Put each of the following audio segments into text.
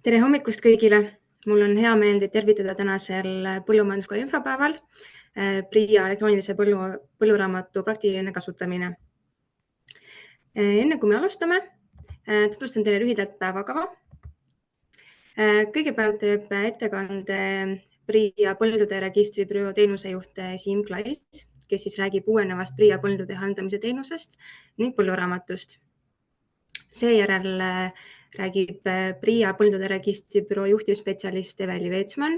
Tere hommikust kõigile! Mul on hea meel teid tervitada tänasel põllumajanduskoja infopäeval PRIA elektroonilise põlluraamatu praktiline kasutamine. Enne kui me alustame, tutvustan teile lühidalt päevakava. Kõigepealt teeb ettekande PRIA põldude registribüroo teenusejuht Siim Klais, kes siis räägib uuenevast PRIA põldude haldamise teenusest ning põlluraamatust. Seejärel räägib PRIA põldude registribüroo juhtivspetsialist Eveli Veetsman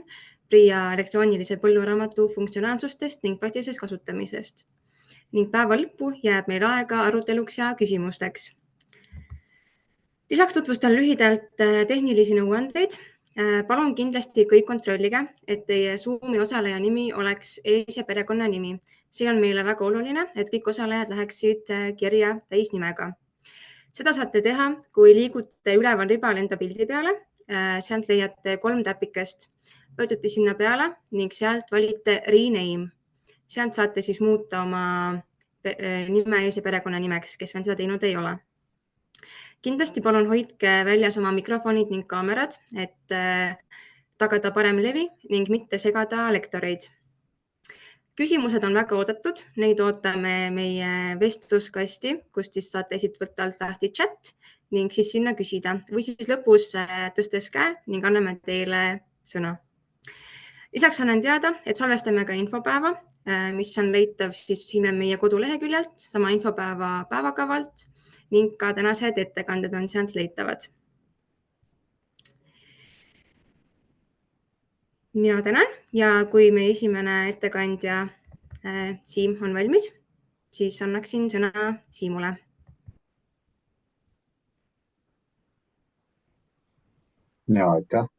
PRIA elektroonilise põlluraamatu funktsionaalsustest ning praktilisest kasutamisest. Ning päeva lõppu jääb meil aega aruteluks ja küsimusteks. Lisaks tutvustan lühidalt tehnilisi nõuandeid. Palun kindlasti kõik kontrollige, et teie Zoomi osaleja nimi oleks ees- ja perekonnanimi. See on meile väga oluline, et kõik osalejad läheksid kirja täisnimega. Seda saate teha, kui liigute üleval ribal enda pildi peale. Sealt leiate 3 täpikest. Vajutate sinna peale ning sealt valite rename. Sealt saate siis muuta oma nime ees- ja perekonnanimeks, kes veel seda teinud ei ole. Kindlasti palun hoidke väljas oma mikrofonid ning kaamerad, et tagada parem levi ning mitte segada lektoreid. Küsimused on väga oodatud, neid ootame meie vestluskasti, kust siis saate võtta alt lahti chat ning siis sinna küsida või siis lõpus tõstes käe ning anname teile sõna. Lisaks annan teada, et salvestame ka infopäeva, mis on leitav siis hiljem meie koduleheküljelt, sama infopäeva päevakavalt ning ka tänased ettekanded on sealt leitavad. Mina tänan ja kui meie esimene ettekandja Siim on valmis, siis annaksin sõna Siimule. Ja, aitäh.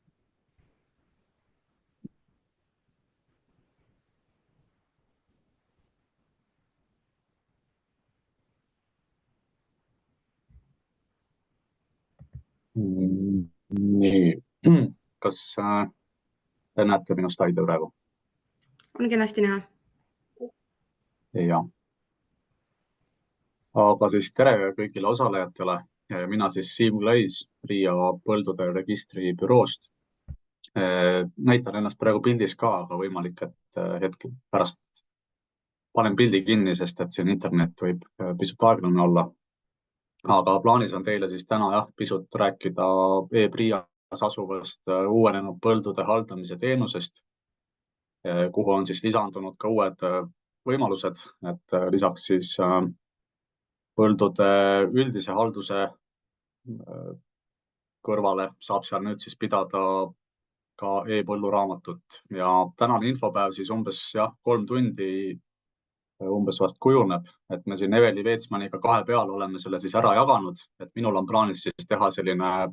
Nii, kas te näete minu slaide praegu? On kenasti näha. Ja. Aga siis tere kõigile osalejatele. Mina siis Siim Klais PRIA põldude registribüroost. Näitan ennast praegu pildis ka, aga võimalik, et hetkel pärast panen pildi kinni, sest et siin internet võib pisut aeglane olla. Aga plaanis on teile siis täna pisut rääkida e-PRIAs asuvast uuenenud põldude haldamise teenusest, kuhu on siis lisandunud ka uued võimalused, et lisaks siis põldude üldise halduse kõrvale saab seal nüüd siis pidada ka e-põlluraamatut ja tänane infopäev siis umbes 3 tundi umbes vast kujuneb, et me siin Eveli Veetsmaniga 2 peal oleme selle siis ära jaganud, et minul on plaanis siis teha selline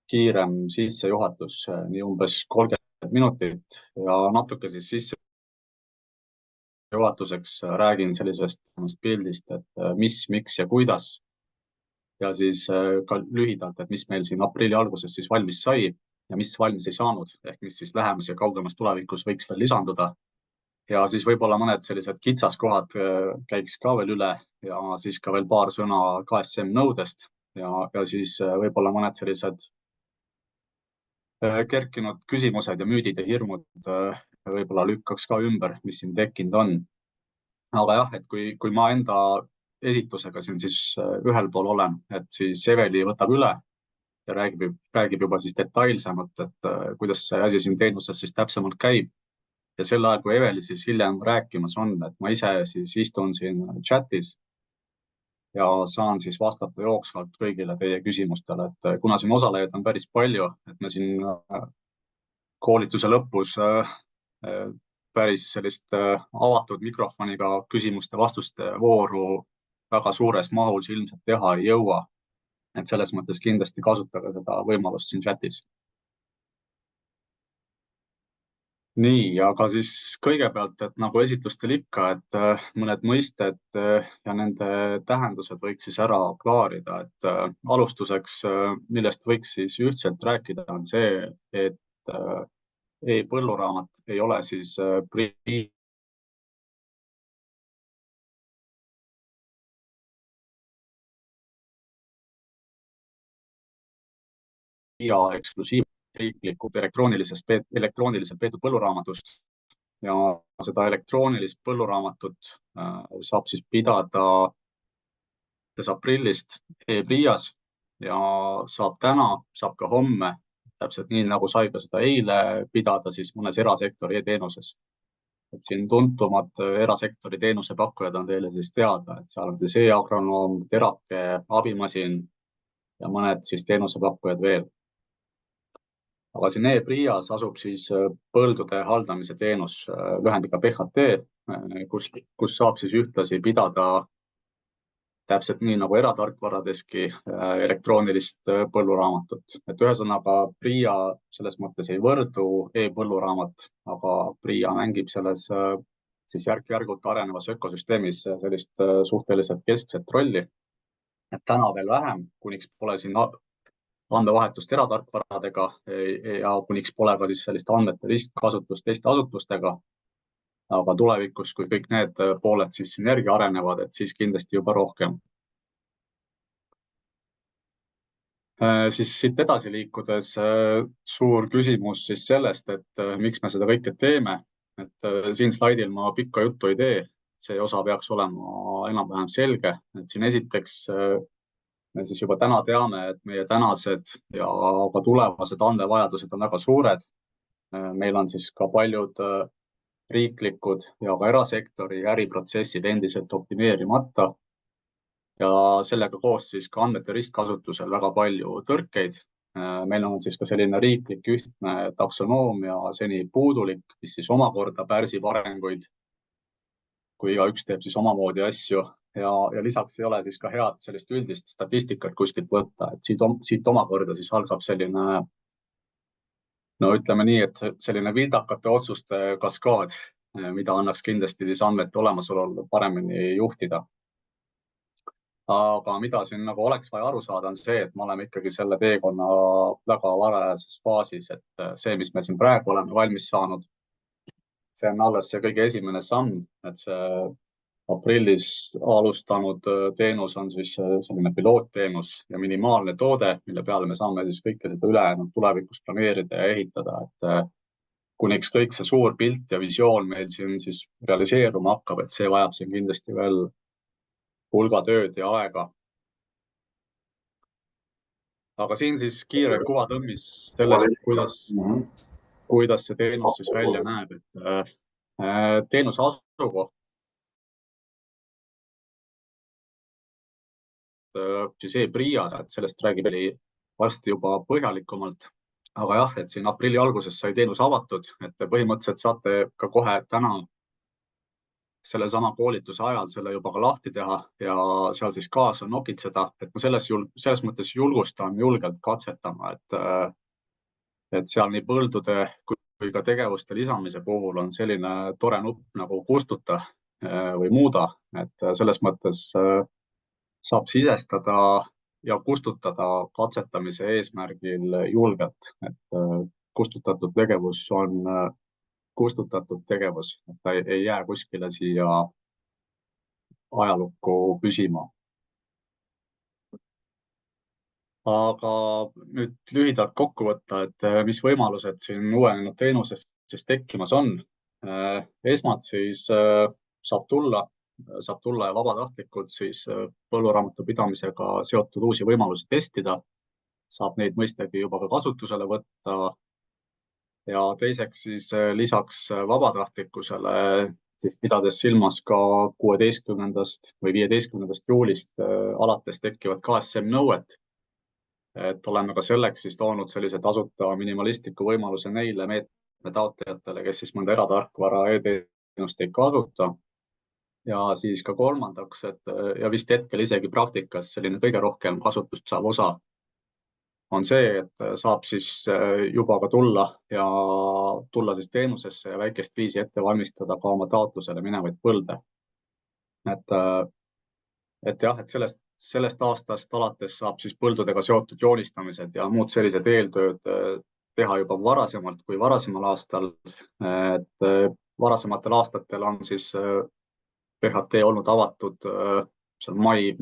kiirem sissejuhatus, nii umbes 30 minutit ja natuke siis sissejuhatuseks räägin sellisest pildist, et mis, miks ja kuidas. Ja siis ka lühidalt, et mis meil siin aprilli alguses siis valmis sai ja mis valmis ei saanud, ehk mis siis lähemas ja kaugemas tulevikus võiks veel lisanduda. Ja siis võib-olla mõned sellised kitsaskohad käiks ka veel üle ja siis ka veel paar sõna KSM nõudest ja siis võib-olla mõned sellised kerkinud küsimused ja müüdid ja hirmud võib-olla lükkaks ka ümber, mis siin tekkinud on. Aga jah, et kui ma enda esitusega siin siis ühel pool olen, et siis Eveli võtab üle ja räägib juba siis detailsemalt, et kuidas see asi siin teenuses siis täpsemalt käib. Ja sel ajal, kui Eveli siis hiljem rääkimas on, et ma ise siis istun siin chatis ja saan siis vastata jooksvalt kõigile teie küsimustele, et kuna siin osalejaid on päris palju, et me siin koolituse lõpus päris sellist avatud mikrofoniga küsimuste-vastuste vooru väga suures mahus ilmselt teha ei jõua. Et selles mõttes kindlasti kasutage seda võimalust siin chatis. Nii, aga siis kõigepealt, et nagu esitlustel ikka, et mõned mõisted ja nende tähendused võiks siis ära klaarida, et alustuseks, millest võiks siis ühtselt rääkida, on see, et e-põlluraamat ei ole siis PRIA PRIA eksklusiivselt riiklikku elektrooniliselt peetud põlluraamatust ja seda elektroonilist põlluraamatut saab siis pidada aprillist e-PRIA-s ja saab täna, saab ka homme, täpselt nii nagu sai ka seda eile pidada siis mõnes erasektori e-teenuses. Et siin tuntumad erasektori teenusepakkujad on teile siis teada, et seal on siis e-agronoom, Terake, abimasin ja mõned siis teenusepakkujad veel. Aga siin e-PRIA-s asub siis põldude haldamise teenus lühendiga PHT, kus saab siis ühtlasi pidada täpselt nii nagu eratarkvaradeski elektroonilist põlluraamatut. Et ühesõnaga PRIA selles mõttes ei võrdu e-põlluraamat, aga PRIA mängib selles siis järk-järgult arenevas ökosüsteemis sellist suhteliselt keskset rolli. Et täna veel vähem, kuniks pole siin andmevahetust eratarkvaradega ja kuniks pole ka siis sellist andmete ristkasutust teiste asutustega. Aga tulevikus, kui kõik need pooled siis sünergia arenevad, et siis kindlasti juba rohkem. Siis siit edasi liikudes suur küsimus siis sellest, et miks me seda kõike teeme. Et siin slaidil ma pikka juttu ei tee, see osa peaks olema enam-vähem selge. Et siin esiteks me siis juba täna teame, et meie tänased ja ka tulevased andmevajadused on väga suured. Meil on siis ka paljud riiklikud ja ka erasektori äriprotsessid endiselt optimeerimata ja sellega koos siis ka andmete ristkasutusel väga palju tõrkeid. Meil on siis ka selline riiklik ühtne taksonoomia seni puudulik, mis siis omakorda pärsib arenguid, kui igaüks teeb siis omamoodi asju ja lisaks ei ole siis ka head sellist üldist statistikat kuskilt võtta, et siit omakorda siis algab selline no ütleme nii, et selline vildakate otsuste kaskaad, mida annaks kindlasti siis andmete olemasolul paremini juhtida. Aga mida siin nagu oleks vaja aru saada, on see, et me oleme ikkagi selle teekonna väga varajases faasis, et see, mis me siin praegu oleme valmis saanud, see on alles see kõige esimene samm, et see aprillis alustanud teenus on siis selline pilootteenus ja minimaalne toode, mille peale me saame siis kõike seda ülejäänud tulevikus planeerida ja ehitada, et kuniks kõik see suur pilt ja visioon meil siin siis realiseeruma hakkab, et see vajab siin kindlasti veel hulga tööd ja aega. Aga siin siis kiire kuvatõmmis sellest, kuidas see teenus siis välja näeb, et teenuse asukoht siis e-PRIA-s, et sellest räägib varsti juba põhjalikumalt. Aga jah, et siin aprilli alguses sai teenus avatud, et põhimõtteliselt saate ka kohe täna selle sama koolituse ajal selle juba ka lahti teha ja seal siis kaasa nokitseda, et ma selles mõttes julgustan julgelt katsetama, et seal nii põldude kui ka tegevuste lisamise puhul on selline tore nupp nagu kustuta või muuda, et selles mõttes saab sisestada ja kustutada katsetamise eesmärgil julgelt, et kustutatud tegevus on kustutatud tegevus, et ta ei jää kuskile siia ajalukku püsima. Aga nüüd lühidalt kokku võtta, et mis võimalused siin uuenenud teenusest siis tekkimas on. Esmalt siis saab tulla ja vabatahtlikult siis põlluraamatu pidamisega seotud uusi võimalusi testida. Saab neid mõistagi juba ka kasutusele võtta. Ja teiseks siis lisaks vabatahtlikkusele, pidades silmas ka 16. või 15. juulist alates tekkivad KSM nõuet. Et oleme ka selleks siis toonud sellise tasuta minimalistliku võimaluse neile meetme taotlejatele, kes siis mõnda eratarkvara e-teenust ei kasuta. Ja siis ka kolmandaks, ja vist hetkel isegi praktikas selline kõige rohkem kasutust saab osa on see, et saab siis juba ka tulla siis teenusesse ja väikest viisi ette valmistada ka oma taotlusele minevaid põlde. Et jah, et sellest aastast alates saab siis põldudega seotud joonistamised ja muud sellised eeltööd teha juba varasemalt kui varasemal aastal. Et varasematel aastatel on siis PHT olnud avatud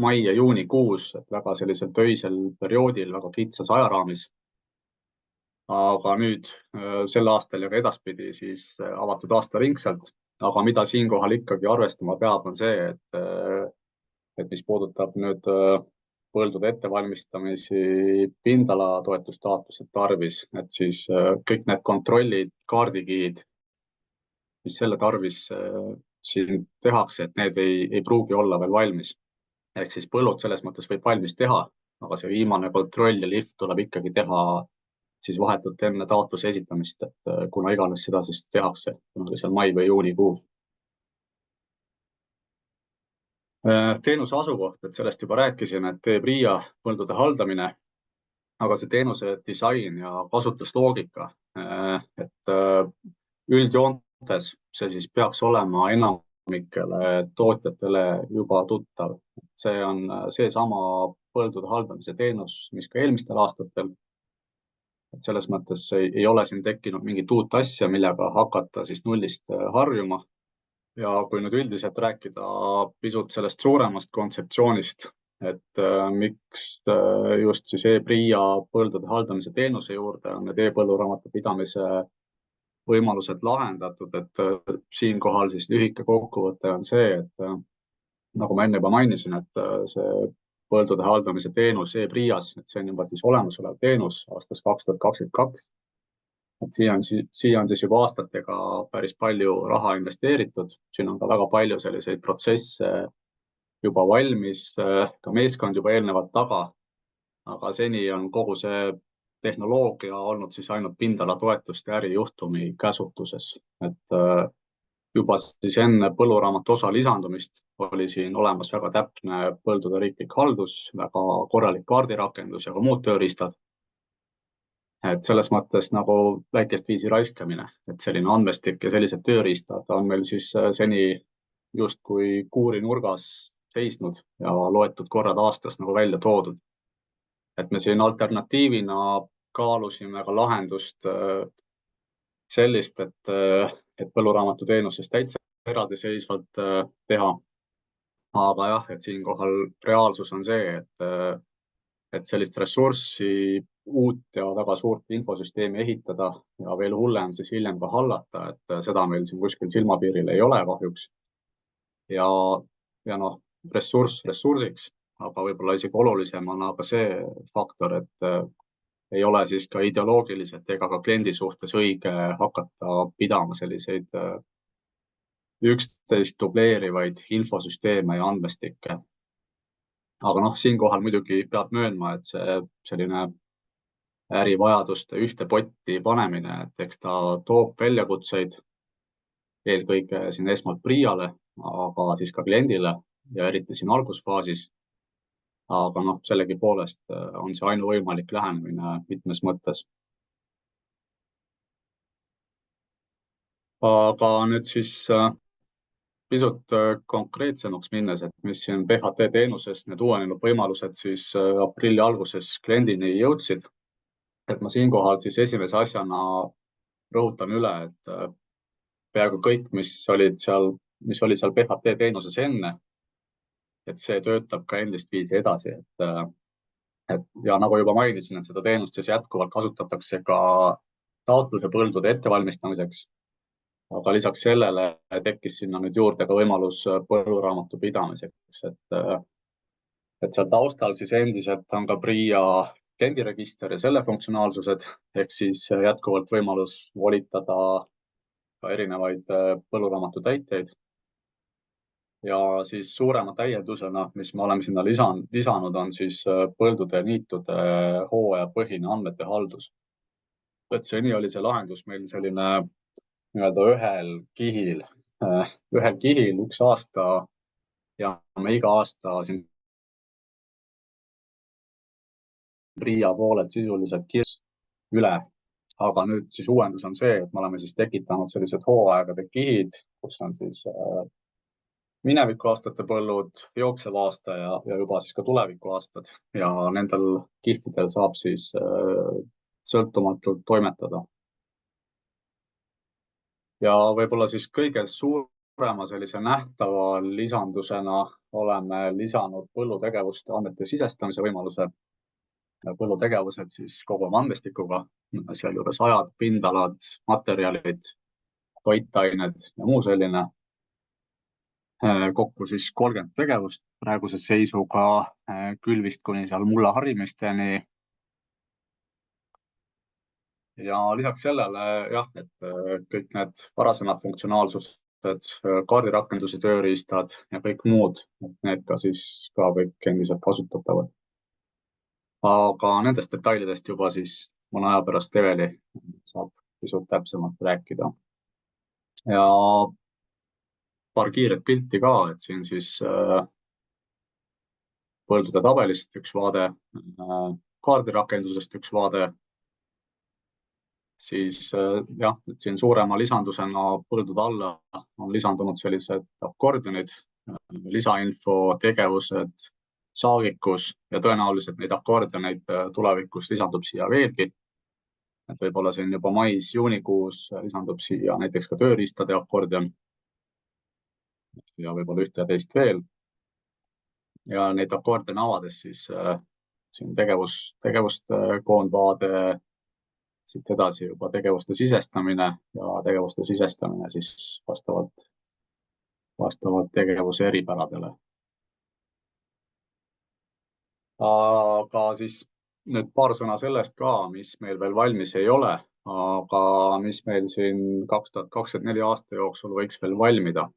mai ja juunikuus, et väga sellisel töisel perioodil, väga kitsas ajaraamis. aga nüüd sel aastal ja ka edaspidi siis avatud aastaringselt. Aga mida siinkohal ikkagi arvestama peab, on see, et mis puudutab nüüd põldude ettevalmistamisi pindala toetustaotluse tarvis, et siis kõik need kontrollid, kaardikihid, mis selle tarvis siin tehakse, et need ei pruugi olla veel valmis. Ehk siis põllud selles mõttes võib valmis teha, aga see viimane kontroll ja lift tuleb ikkagi teha siis vahetult enne taotluse esitamist, et kuna iganes seda siis tehakse, kunagi seal mai või juunikuus. Teenuse asukoht, et sellest juba rääkisin, et teeb RIA põldude haldamine, aga see teenuse disain ja kasutusloogika, et üldjoontes see siis peaks olema enamikele tootjatele juba tuttav. See on seesama põldude haldamise teenus, mis ka eelmistel aastatel. Et selles mõttes ei ole siin tekkinud mingit uut asja, millega hakata siis nullist harjuma. Ja kui nüüd üldiselt rääkida pisut sellest suuremast kontseptsioonist, et miks just siis e-PRIA põldude haldamise teenuse juurde on need e-põlluraamatupidamise võimalused lahendatud, et siinkohal siis lühike kokkuvõte on see, et nagu ma enne juba mainisin, et see põldude haldamise teenus e-PRIAs, et see on juba siis olemasolev teenus aastast 2022. Et siia on siis juba aastatega päris palju raha investeeritud. Siin on ka väga palju selliseid protsesse juba valmis, ka meeskond juba eelnevalt taga. Aga seni on kogu see tehnoloogia olnud siis ainult pindala toetuste ärijuhtumi käsutuses. Et juba siis enne põlluraamatu osa lisandumist oli siin olemas väga täpne põldude riiklik haldus, väga korralik kaardirakendus ja ka muud tööriistad. Et selles mõttes nagu väikest viisi raiskamine, et selline andmestik ja sellised tööriistad on meil siis seni justkui kuuri nurgas seisnud ja loetud korrad aastas nagu välja toodud. Et me siin alternatiivina kaalusime ka lahendust sellist, et põlluraamatu teenusest täitsa eraldiseisvalt teha. Aga jah, et siinkohal reaalsus on see, et sellist ressurssi uut ja väga suurt infosüsteemi ehitada ja veel hullem siis hiljem ka hallata, et seda meil siin kuskil silmapiiril ei ole kahjuks. Ja noh, ressurss ressursiks, aga võib-olla isegi olulisem on aga see faktor, et ei ole siis ka ideoloogiliselt ega ka kliendi suhtes õige hakata pidama selliseid üksteist dubleerivaid infosüsteeme ja andmestikke. Aga noh, siinkohal muidugi peab möönma, et see selline ärivajaduste ühte potti panemine, et eks ta toob väljakutseid eelkõige siin esmalt PRIAle, aga siis ka kliendile ja eriti siin algusfaasis. Aga noh, sellegi poolest on see ainuvõimalik lähenemine mitmes mõttes. Aga nüüd siis pisut konkreetsemaks minnes, et mis siin PHT teenuses need uuenenud võimalused siis aprilli alguses kliendini jõudsid. Et ma siinkohal siis esimese asjana rõhutan üle, et peaaegu kõik, mis oli seal PHT teenuses enne, et see töötab ka endist viisi edasi, ja nagu juba mainisin, et seda teenust siis jätkuvalt kasutatakse ka taotluse põldude ettevalmistamiseks. Aga lisaks sellele tekkis sinna nüüd juurde ka võimalus põlluraamatu pidamiseks, et seal taustal siis endiselt on ka PRIA kliendiregister ja selle funktsionaalsused, ehk siis jätkuvalt võimalus volitada ka erinevaid põlluraamatu täiteid. Ja siis suurema täiendusena, mis me oleme sinna lisanud, on siis põldude niitude hooajapõhine andmete haldus. Et seni oli see lahendus meil selline nii-öelda ühel kihil üks aasta ja me iga aasta siin PRIA poolelt sisuliselt üle. Aga nüüd siis uuendus on see, et me oleme siis tekitanud sellised hooaegade kihid, kus on siis mineviku aastate põllud, jooksev aasta ja juba siis ka tuleviku aastad ja nendel kihtidel saab siis sõltumatult toimetada. Ja võib-olla siis kõige suurema sellise nähtava lisandusena oleme lisanud põllutegevuste andmete sisestamise võimaluse. põllutegevused siis kogu oma andmestikuga, sealjuures ajad, pindalad, materjalid, toitained ja muu selline. Kokku siis 30 tegevust praeguse seisuga külvist kuni seal mulla harimisteni. Ja lisaks sellele jah, et kõik need varasemad funktsionaalsused, kaardirakenduse tööriistad ja kõik muud, need ka siis ka kõik endiselt kasutatavad. Aga nendest detailidest juba siis mõne aja pärast Eveli saab pisut täpsemalt rääkida. Ja paar kiiret pilti ka, et siin siis põldude tabelist üks vaade, kaardirakendusest üks vaade, siis jah, siin suurema lisandusena põldude alla on lisandunud sellised akordionid, lisainfo, tegevused, saagikus ja tõenäoliselt neid akordioneid tulevikus lisandub siia veelgi. Et võib-olla siin juba mais, juunikuus lisandub siia näiteks ka tööriistade akordion ja võib-olla ühte ja teist veel. Ja neid akordione avades siis siin tegevuste koondvaade, siit edasi juba tegevuste sisestamine ja tegevuste sisestamine siis vastavalt tegevuse eripäradele. Aga siis nüüd paar sõna sellest ka, mis meil veel valmis ei ole, aga mis meil siin 2024 aasta jooksul võiks veel valmida.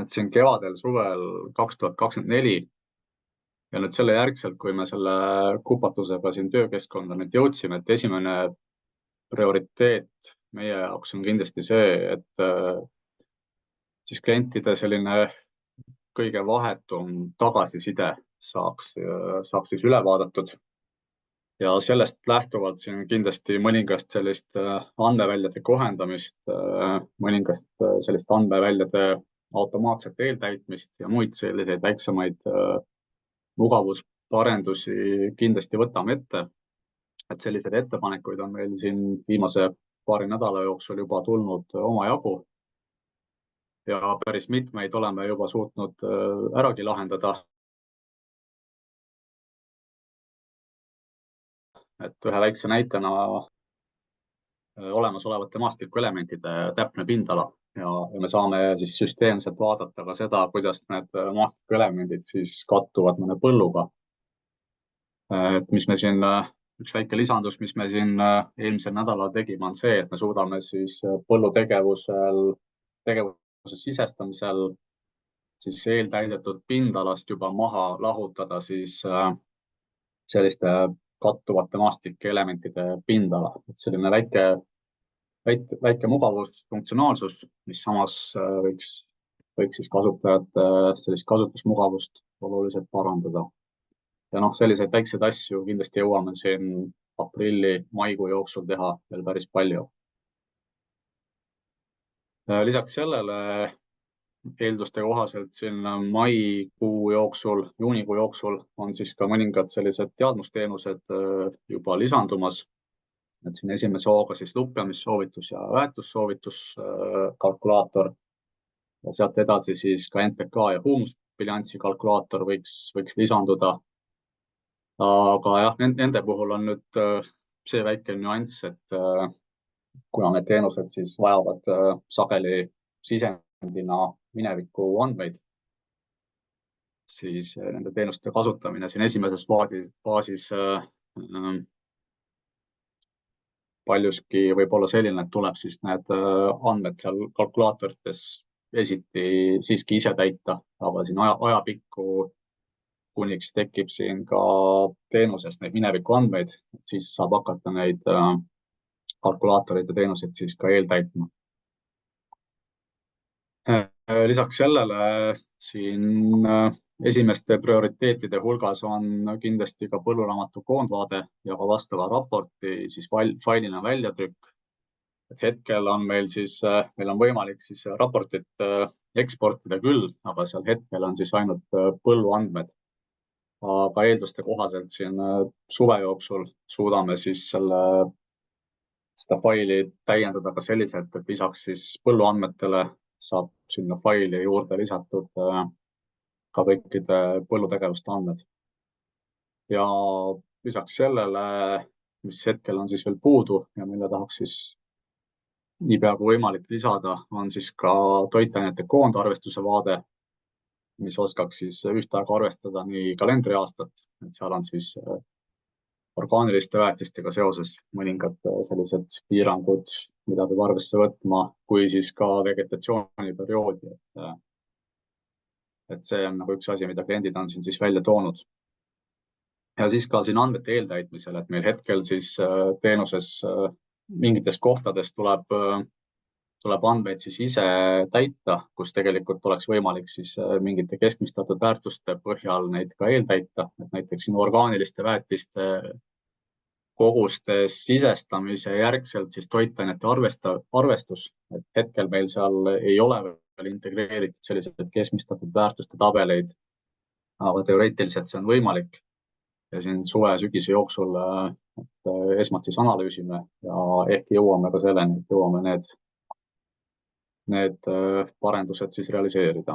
Et siin kevadel, suvel 2024 ja nüüd selle järgselt, kui me selle kupatusega siin töökeskkonda nüüd jõudsime, et esimene prioriteet meie jaoks on kindlasti see, et siis klientide selline kõige vahetum tagasiside saaks siis üle vaadatud. Ja sellest lähtuvalt siin kindlasti mõningast sellist andmeväljade kohendamist, mõningast sellist andmeväljade automaatset eeltäitmist ja muid selliseid väiksemaid mugavusparendusi kindlasti võtame ette. Et selliseid ettepanekuid on meil siin viimase paari nädala jooksul juba tulnud omajagu. Ja päris mitmeid oleme juba suutnud äragi lahendada. Et ühe väikse näitena olemasolevate maastikuelementide täpne pindala ja me saame siis süsteemselt vaadata ka seda, kuidas need maastikuelemendid siis kattuvad mõne põlluga. Et mis me siin, üks väike lisandus, mis me siin eelmisel nädalal tegime, on see, et me suudame siis põllutegevuse sisestamisel siis eeltäidetud pindalast juba maha lahutada siis selliste kattuvate maastikeelementide pindala. Et selline väike mugavus, funktsionaalsus, mis samas võiks siis kasutajate sellist kasutusmugavust oluliselt parandada. Ja selliseid väikseid asju kindlasti jõuame siin aprilli-maikuu jooksul teha veel päris palju. Lisaks sellele eelduste kohaselt siin maikuu jooksul, juunikuu jooksul on siis ka mõningad sellised teadmusteenused juba lisandumas. Et siin esimese hooga siis lupjamissoovitus ja väetussoovitus kalkulaator ja sealt edasi siis ka NPK ja huumusbilansi kalkulaator võiks lisanduda. Aga jah, nende puhul on nüüd see väike nüanss, et kuna need teenused siis vajavad sageli sisendina mineviku andmeid, siis nende teenuste kasutamine siin esimeses faasis paljuski võib olla selline, et tuleb siis need andmed seal kalkulaatorites esiti siiski ise täita, aga siin ajapikku kuniks tekib siin ka teenuses neid mineviku andmeid, siis saab hakata neid kalkulaatoreid ja teenuseid siis ka eeltäitma. Lisaks sellele siin esimeste prioriteetide hulgas on kindlasti ka põlluraamatu koondvaade ja ka vastava raporti siis failina väljatrükk. Hetkel on meil on võimalik siis raportit eksportida küll, aga seal hetkel on siis ainult põlluandmed. Aga eelduste kohaselt siin suve jooksul suudame siis seda faili täiendada ka selliselt, et lisaks siis põlluandmetele saab sinna faili juurde lisatud ka kõikide põllutegevuste andmed. Ja lisaks sellele, mis hetkel on siis veel puudu ja mille tahaks siis niipea kui võimalik lisada, on siis ka toitainete koondarvestuse vaade, mis oskaks siis ühtaegu arvestada nii kalendriaastat, et seal on siis orgaaniliste väetistega seoses mõningad sellised piirangud, mida peab arvesse võtma, kui siis ka vegetatsiooniperioodi. Et see on nagu üks asi, mida kliendid on siin siis välja toonud. Ja siis ka siin andmete eeltäitmisel, et meil hetkel siis teenuses mingites kohtades tuleb andmeid siis ise täita, kus tegelikult oleks võimalik siis mingite keskmistatud väärtuste põhjal neid ka eeltäita, et näiteks siin orgaaniliste väetiste kogustes sisestamise järgselt siis toitainete arvestus, et hetkel meil seal ei ole veel integreeritud sellised keskmistatud väärtuste tabeleid, aga teoreetiliselt see on võimalik. Ja siin suve-sügise jooksul esmalt siis analüüsime ja ehk jõuame ka selleni, et jõuame need parendused siis realiseerida.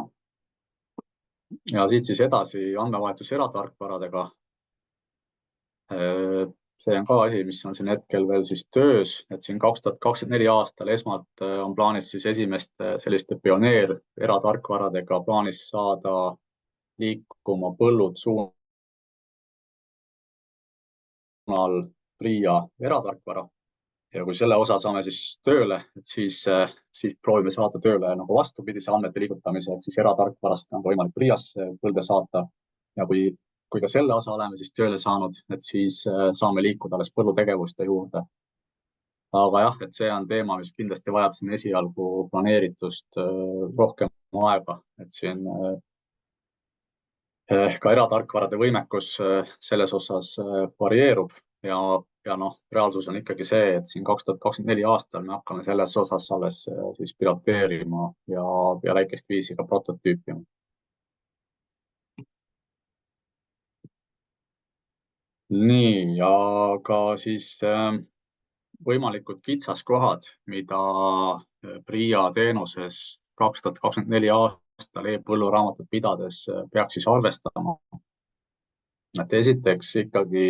Ja siit siis edasi andmevahetus eratarkvaradega. See on ka asi, mis on siin hetkel veel siis töös, et siin 2024 aastal esmalt on plaanis siis esimeste selliste pioneer eratarkvaradega plaanis saada liikuma põllud suunal PRIA eratarkvara. Ja kui selle osa saame siis tööle, et siis proovime saada tööle nagu vastupidise andmete liigutamise, et siis eratarkvarast on võimalik PRIA-sse põlde saata. Ja kui ka selle osa oleme siis tööle saanud, et siis saame liikuda alles põllutegevuste juurde. Aga jah, et see on teema, mis kindlasti vajab siin esialgu planeeritust rohkem aega, et siin ka eratarkvarade võimekus selles osas varieerub ja reaalsus on ikkagi see, et siin 2024 aastal me hakkame selles osas alles siis piloteerima ja väikest viisi ka prototüüpima. Nii, ja ka siis võimalikud kitsaskohad, mida PRIA teenuses 2024 aastal e-põlluraamatut pidades peaks siis arvestama. Et esiteks ikkagi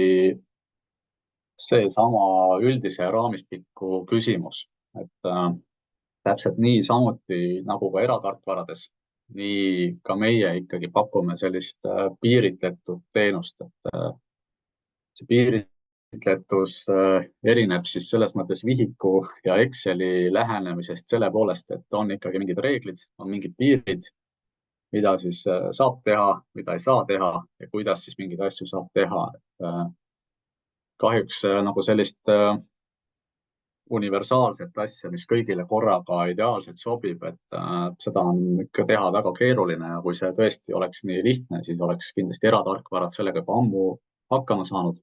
seesama üldise raamistiku küsimus, et täpselt nii samuti nagu ka eratarkvarades, nii ka meie ikkagi pakume sellist piiritletud teenust, et see piiritletus erineb siis selles mõttes Vihiku ja Exceli lähenemisest selle poolest, et on ikkagi mingid reeglid, on mingid piirid, mida siis saab teha, mida ei saa teha ja kuidas siis mingeid asju saab teha. Kahjuks nagu sellist universaalset asja, mis kõigile korraga ideaalselt sobib, et seda on ikka teha väga keeruline ja kui see tõesti oleks nii lihtne, siis oleks kindlasti eratarkvarad sellega juba ammu hakkama saanud.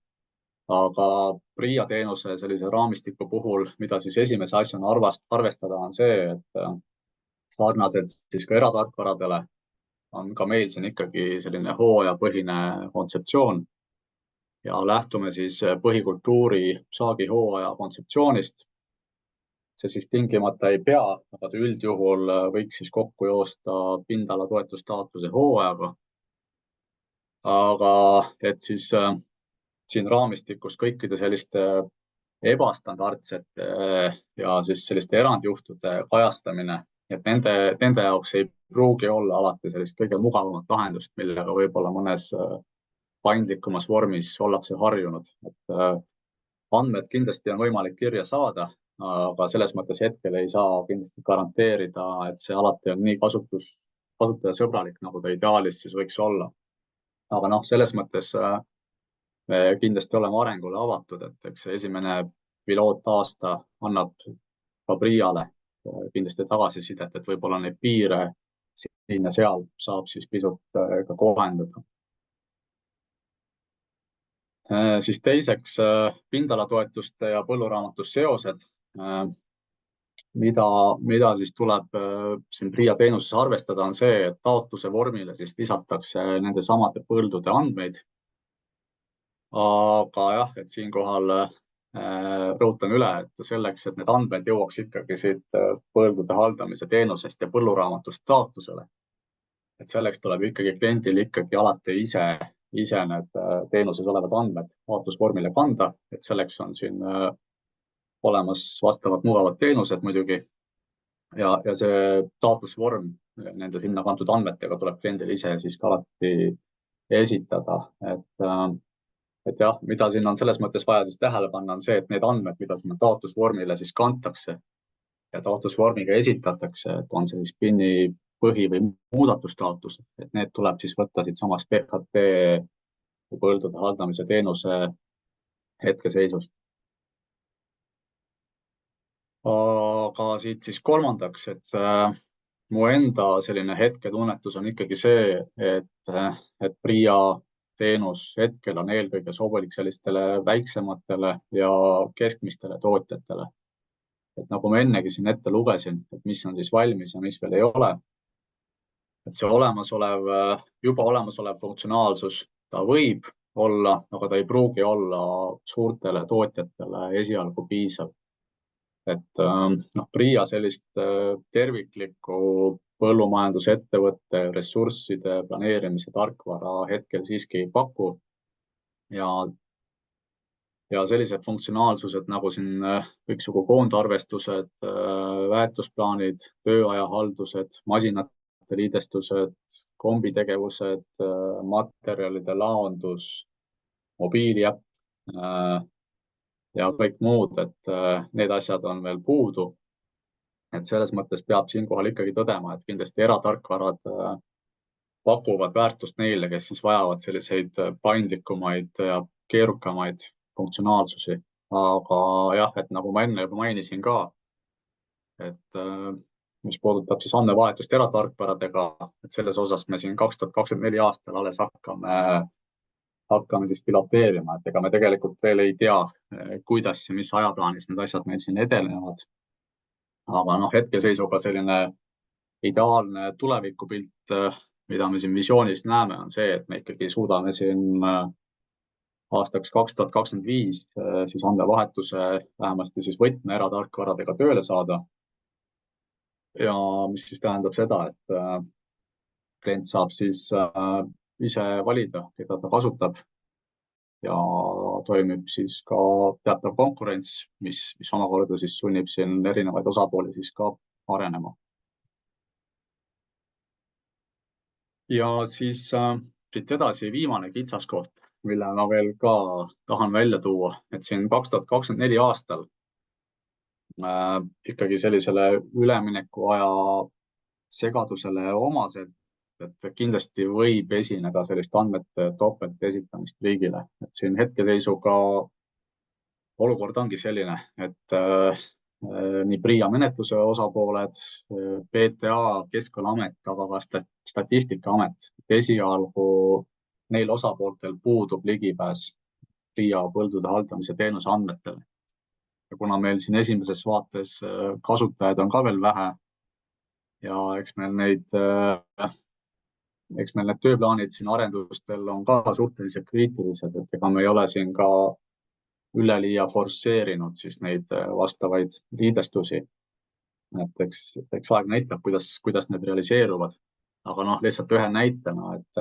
Aga PRIA teenuse sellise raamistiku puhul, mida siis esimese asjana arvestada on see, et sarnaselt siis ka eratarkvaradele on ka meil siin ikkagi selline hooajapõhine kontseptsioon ja lähtume siis põhikultuuri saagihooaja kontseptsioonist. See siis tingimata ei pea, aga üldjuhul võiks siis kokku joosta pindala toetustaotluse hooajaga. Aga et siis siin raamistikus kõikide selliste ebastandardsete ja siis selliste erandjuhtude kajastamine, et nende jaoks ei pruugi olla alati sellist kõige mugavamat lahendust, millega võib-olla mõnes paindlikumas vormis ollakse harjunud. Et andmed kindlasti on võimalik kirja saada, aga selles mõttes hetkel ei saa kindlasti garanteerida, et see alati on nii kasutajasõbralik, nagu ta ideaalis siis võiks olla. Aga selles mõttes me kindlasti oleme arengule avatud, et eks see esimene pilootaasta annab ka PRIA-le kindlasti tagasisidet, et võib-olla neid piire siin ja seal saab siis pisut ka kohendada. Siis teiseks pindalatoetuste ja põlluraamatus seosed, mida siis tuleb siin PRIA teenuses arvestada, on see, et taotluse vormile siis lisatakse nende samade põldude andmeid. Aga jah, et siinkohal rõhutan üle, et selleks, et need andmed jõuaks ikkagi siit põldude haldamise teenusest ja põlluraamatust taotlusele, et selleks tuleb ikkagi kliendil ikkagi alati ise ise need teenuses olevad andmed taotlusvormile kanda, et selleks on siin olemas vastavad mugavad teenused muidugi. Ja see taotlusvorm nende sinna kantud andmetega tuleb kliendile ise siis ka alati esitada, et jah, mida siin on selles mõttes vaja siis tähele panna, on see, et need andmed, mida sinna taotlusvormile siis kantakse ja taotlusvormiga esitatakse, et on see siis PIN-i põhi- või muudatustaotlus, et need tuleb siis võtta siit samast PHP põldude haldamise teenuse hetkeseisust. Aga siit siis kolmandaks, et mu enda selline hetketunnetus on ikkagi see, et PRIA teenus hetkel on eelkõige sobilik sellistele väiksematele ja keskmistele tootjatele. Et nagu ma ennegi siin ette lugesin, et mis on siis valmis ja mis veel ei ole. Et see juba olemasolev funktsionaalsus, ta võib olla, aga ta ei pruugi olla suurtele tootjatele esialgu piisav. Et PRIA sellist terviklikku põllumajandusettevõtte ressursside planeerimise tarkvara hetkel siiski ei paku. Ja sellised funktsionaalsused nagu siin kõiksugu koondarvestused, väetusplaanid, tööajahaldused, masinate liidestused, kombitegevused, materjalide laondus, mobiiliäpp ja kõik muud, et need asjad on veel puudu. Et selles mõttes peab siinkohal ikkagi tõdema, et kindlasti eratarkvarad pakuvad väärtust neile, kes siis vajavad selliseid paindlikumaid ja keerukamaid funktsionaalsusi. Aga jah, et nagu ma enne juba mainisin ka, et mis puudutab siis andmevahetust eratarkvaradega, et selles osas me siin 2024 aastal alles hakkame siis piloteerima, et ega me tegelikult veel ei tea, kuidas ja mis ajaplaanis need asjad meil siin edenevad. Aga hetkeseisuga selline ideaalne tulevikupilt, mida me siin visioonis näeme, on see, et me ikkagi suudame siin aastaks 2025 siis andmevahetuse vähemasti siis võtme eratarkvaradega tööle saada. Ja mis siis tähendab seda, et klient saab siis ise valida, keda ta kasutab ja toimib siis ka teatav konkurents, mis omakorda siis sunnib siin erinevaid osapooli siis ka arenema. Ja siis siit edasi viimane kitsaskoht, mille ma veel ka tahan välja tuua, et siin 2024 aastal ikkagi sellisele üleminekuaja segadusele omaselt, et kindlasti võib esineda sellist andmete topelt esitamist riigile. Et siin hetkeseisuga olukord ongi selline, et nii PRIA menetluse osapooled, PTA, Keskkonnaamet, aga ka Statistikaamet. Esialgu neil osapooltel puudub ligipääs PRIA põldude haldamise teenuse andmetele. Ja kuna meil siin esimeses vaates kasutajaid on ka veel vähe ja eks meil need tööplaanid siin arendustel on ka suhteliselt kriitilised, et ega me ei ole siin ka üleliia forsseerinud siis neid vastavaid liidestusi. Et eks aeg näitab, kuidas need realiseeruvad. Aga lihtsalt ühe näitena, et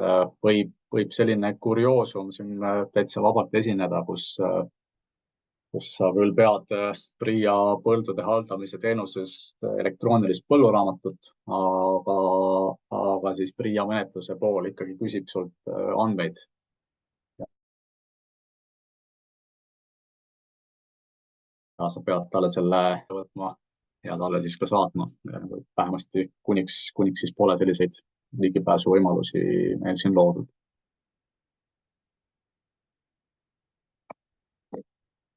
võib selline kurioosum siin täitsa vabalt esineda, kus sa küll pead PRIA põldude haldamise teenuses elektroonilist põlluraamatut, aga siis PRIA menetluse pool ikkagi küsib sult andmeid. Ja sa pead talle selle võtma ja talle siis ka saatma. Vähemasti kuniks siis pole selliseid ligipääsu võimalusi meil siin loodud.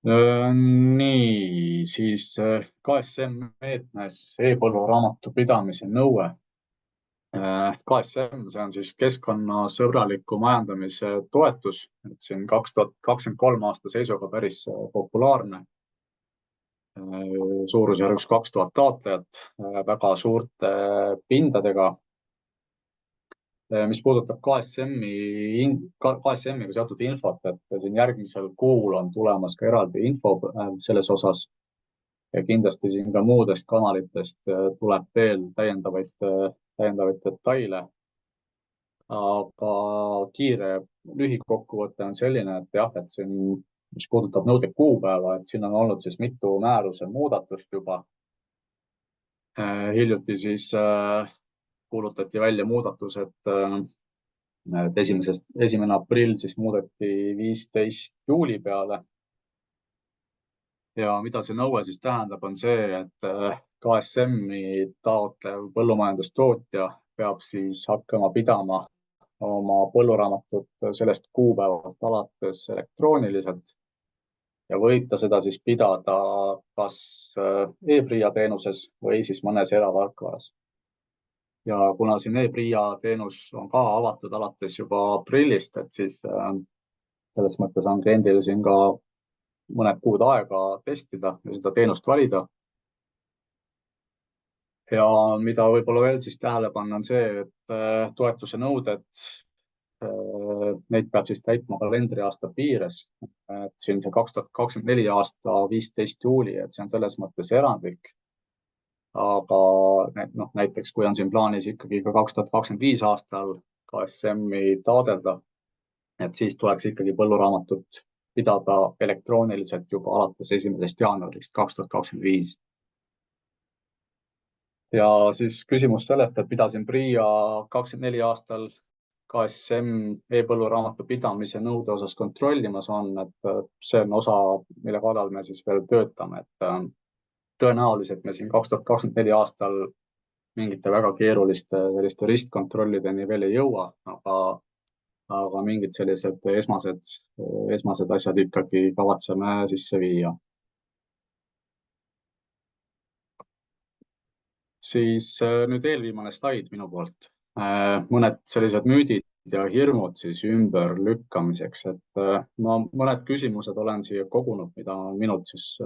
Nii, siis KSM meetmes e-põlluraamatu pidamise nõue. KSM, see on siis keskkonnasõbraliku majandamise toetus, et siin 2023 aasta seisuga päris populaarne. Suurusjärgus 2000 taotlejat, väga suurte pindadega. Mis puudutab KSM-iga seotud infot, et siin järgmisel kuul on tulemas ka eraldi info selles osas ja kindlasti siin ka muudest kanalitest tuleb veel täiendavaid detaile. aga kiire lühikokkuvõte on selline, et jah, et siin, mis puudutab nõude kuupäeva, et siin on olnud siis mitu määruse muudatust juba. Hiljuti siis kuulutati välja muudatused, et 1. aprill siis muudeti 15 juuli peale. Ja mida see nõue siis tähendab, on see, et KSM-i taotlev põllumajandustootja peab siis hakkama pidama oma põlluraamatut sellest kuupäevast alates elektrooniliselt ja võib ta seda siis pidada kas e-PRIA teenuses või siis mõnes eratarkvaras. Ja kuna siin e-PRIA teenus on ka avatud alates juba aprillist, et siis selles mõttes on kliendil siin ka mõned kuud aega testida ja seda teenust valida. Ja mida võib-olla veel siis tähele panna on see, et toetuse nõuded, neid peab siis täitma kalendriaasta piires. Et siin see 2024 aasta 15 juuli, et see on selles mõttes erandlik. Aga näiteks kui on siin plaanis ikkagi ka 2025 aastal KSM-i taotleda, et siis tuleks ikkagi põlluraamatut pidada elektrooniliselt juba alates 1. jaanuarist 2025. Ja siis küsimus sellest, et pidasin PRIA 24 aastal KSM e-põlluraamatu pidamise nõude osas kontrollimas on, et see on osa, mille kallal me siis veel töötame, et tõenäoliselt me siin 2024 aastal mingite väga keeruliste selliste ristkontrollideni veel ei jõua, aga mingid sellised esmased asjad ikkagi kavatseme sisse viia. Siis nüüd eelviimane slaid minu poolt. Mõned sellised müüdid ja hirmud siis ümberlükkamiseks, et ma mõned küsimused olen siia kogunud, mida on minult siis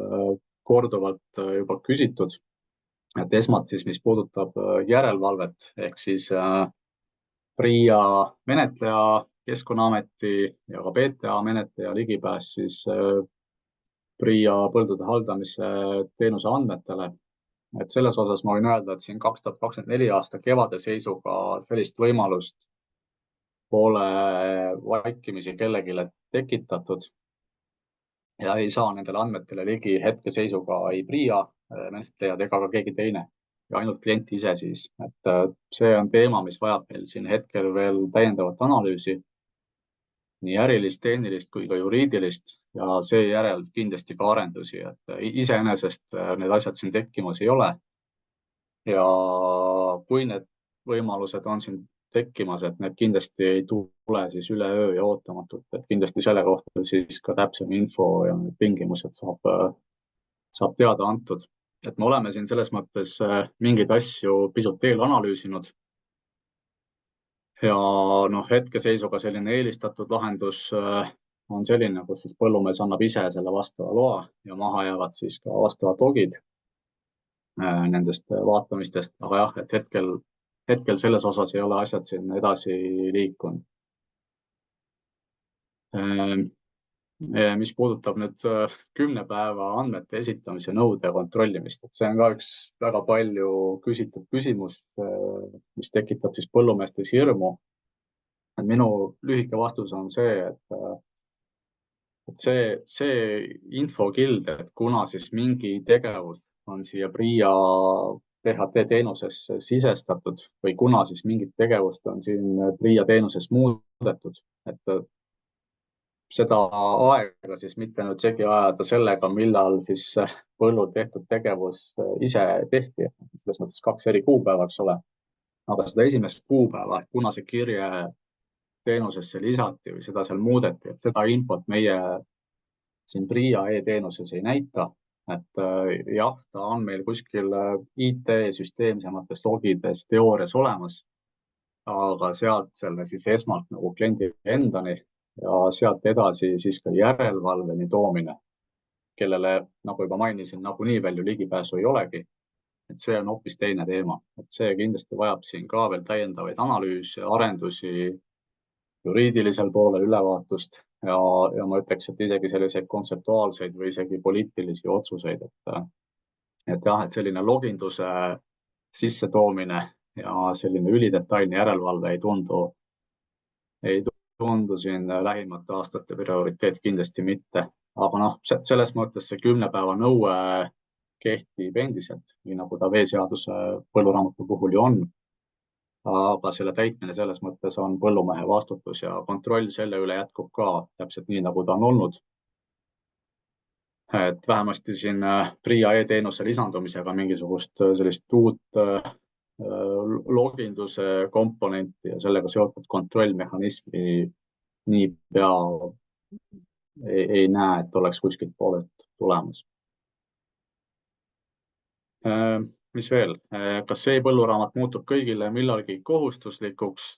korduvalt juba küsitud. Et esmalt siis, mis puudutab järelevalvet, ehk siis PRIA menetleja, Keskkonnaameti ja ka PTA menetleja ligipääs siis PRIA põldude haldamise teenuse andmetele. Et selles osas ma võin öelda, et siin 2024 aasta kevade seisuga sellist võimalust pole vaikimisi kellelegi tekitatud ja ei saa nendele andmetele ligi hetkeseisuga ei PRIA menetlejad ega ka keegi teine ja ainult klient ise siis. Et see on teema, mis vajab meil siin hetkel veel täiendavat analüüsi, nii ärilist, tehnilist kui ka juriidilist ja seejärel kindlasti ka arendusi, et iseenesest need asjad siin tekkimas ei ole. Ja kui need võimalused on siin tekkimas, et need kindlasti ei tule siis üleöö ja ootamatult, et kindlasti selle kohta siis ka täpsem info ja tingimused saab teada antud. Et me oleme siin selles mõttes mingeid asju pisut eelanalüüsinud. Ja hetkeseisuga selline eelistatud lahendus on selline, kus siis põllumees annab ise selle vastava loa ja maha jäävad siis ka vastavad logid nendest vaatamistest. Aga jah, et hetkel selles osas ei ole asjad siin edasi liikunud. Mis puudutab nüüd 10 päeva andmete esitamise nõude kontrollimist, et see on ka üks väga palju küsitud küsimus, mis tekitab siis põllumeestes hirmu. Minu lühike vastus on see, et see infokild, et kuna siis mingi tegevus on siia PRIA THT teenusesse sisestatud või kuna siis mingit tegevust on siin PRIA teenuses muudetud, et seda aega siis mitte nüüd segi ajada sellega, millal siis põllul tehtud tegevus ise tehti. Selles mõttes 2 eri kuupäeva, eks ole. Aga seda esimest kuupäeva, kuna see kirje teenusesse lisati või seda seal muudeti, et seda infot meie siin PRIA e-teenuses ei näita. Et jah, ta on meil kuskil IT-süsteemsemates logides teoorias olemas, aga sealt selle siis esmalt nagu kliendi endani ja sealt edasi siis ka järelevalveni toomine, kellele, nagu juba mainisin, nagunii palju ligipääsu ei olegi. Et see on hoopis teine teema, et see kindlasti vajab siin ka veel täiendavaid analüüse, arendusi, juriidilisel poolel ülevaatust ja ma ütleks, et isegi selliseid kontseptuaalseid või isegi poliitilisi otsuseid, et jah, et selline loginduse sisse toomine ja selline ülidetailne järelevalve ei tundu ei tundu siin lähimate aastate prioriteet kindlasti mitte. aga noh, selles mõttes see 10 päeva nõue kehtib endiselt, nii nagu ta veeseaduse põlluraamatu puhul ju on. aga selle täitmine selles mõttes on põllumehe vastutus ja kontroll selle üle jätkub ka täpselt nii, nagu ta on olnud. Et vähemasti siin PRIA e-teenuse lisandumisega mingisugust sellist uut loginduse komponenti ja sellega seotud kontrollmehhanismi niipea ei näe, et oleks kuskilt poolelt tulemas. Mis veel, kas e-põlluraamat muutub kõigile millalgi kohustuslikuks?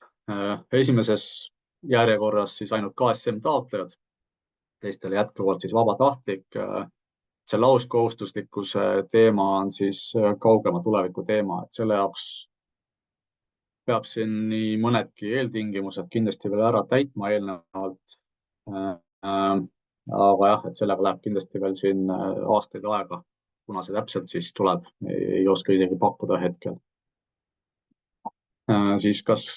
Esimeses järjekorras siis ainult KSM taotlejad, teistele jätkuvalt siis vabatahtlik. See lauskohustuslikkuse teema on siis kaugema tuleviku teema, et selle jaoks peab siin nii mõnedki eeltingimused kindlasti veel ära täitma eelnevalt. aga jah, et sellega läheb kindlasti veel siin aastaid aega, kuna see täpselt siis tuleb, ei oska isegi pakkuda hetkel. Siis kas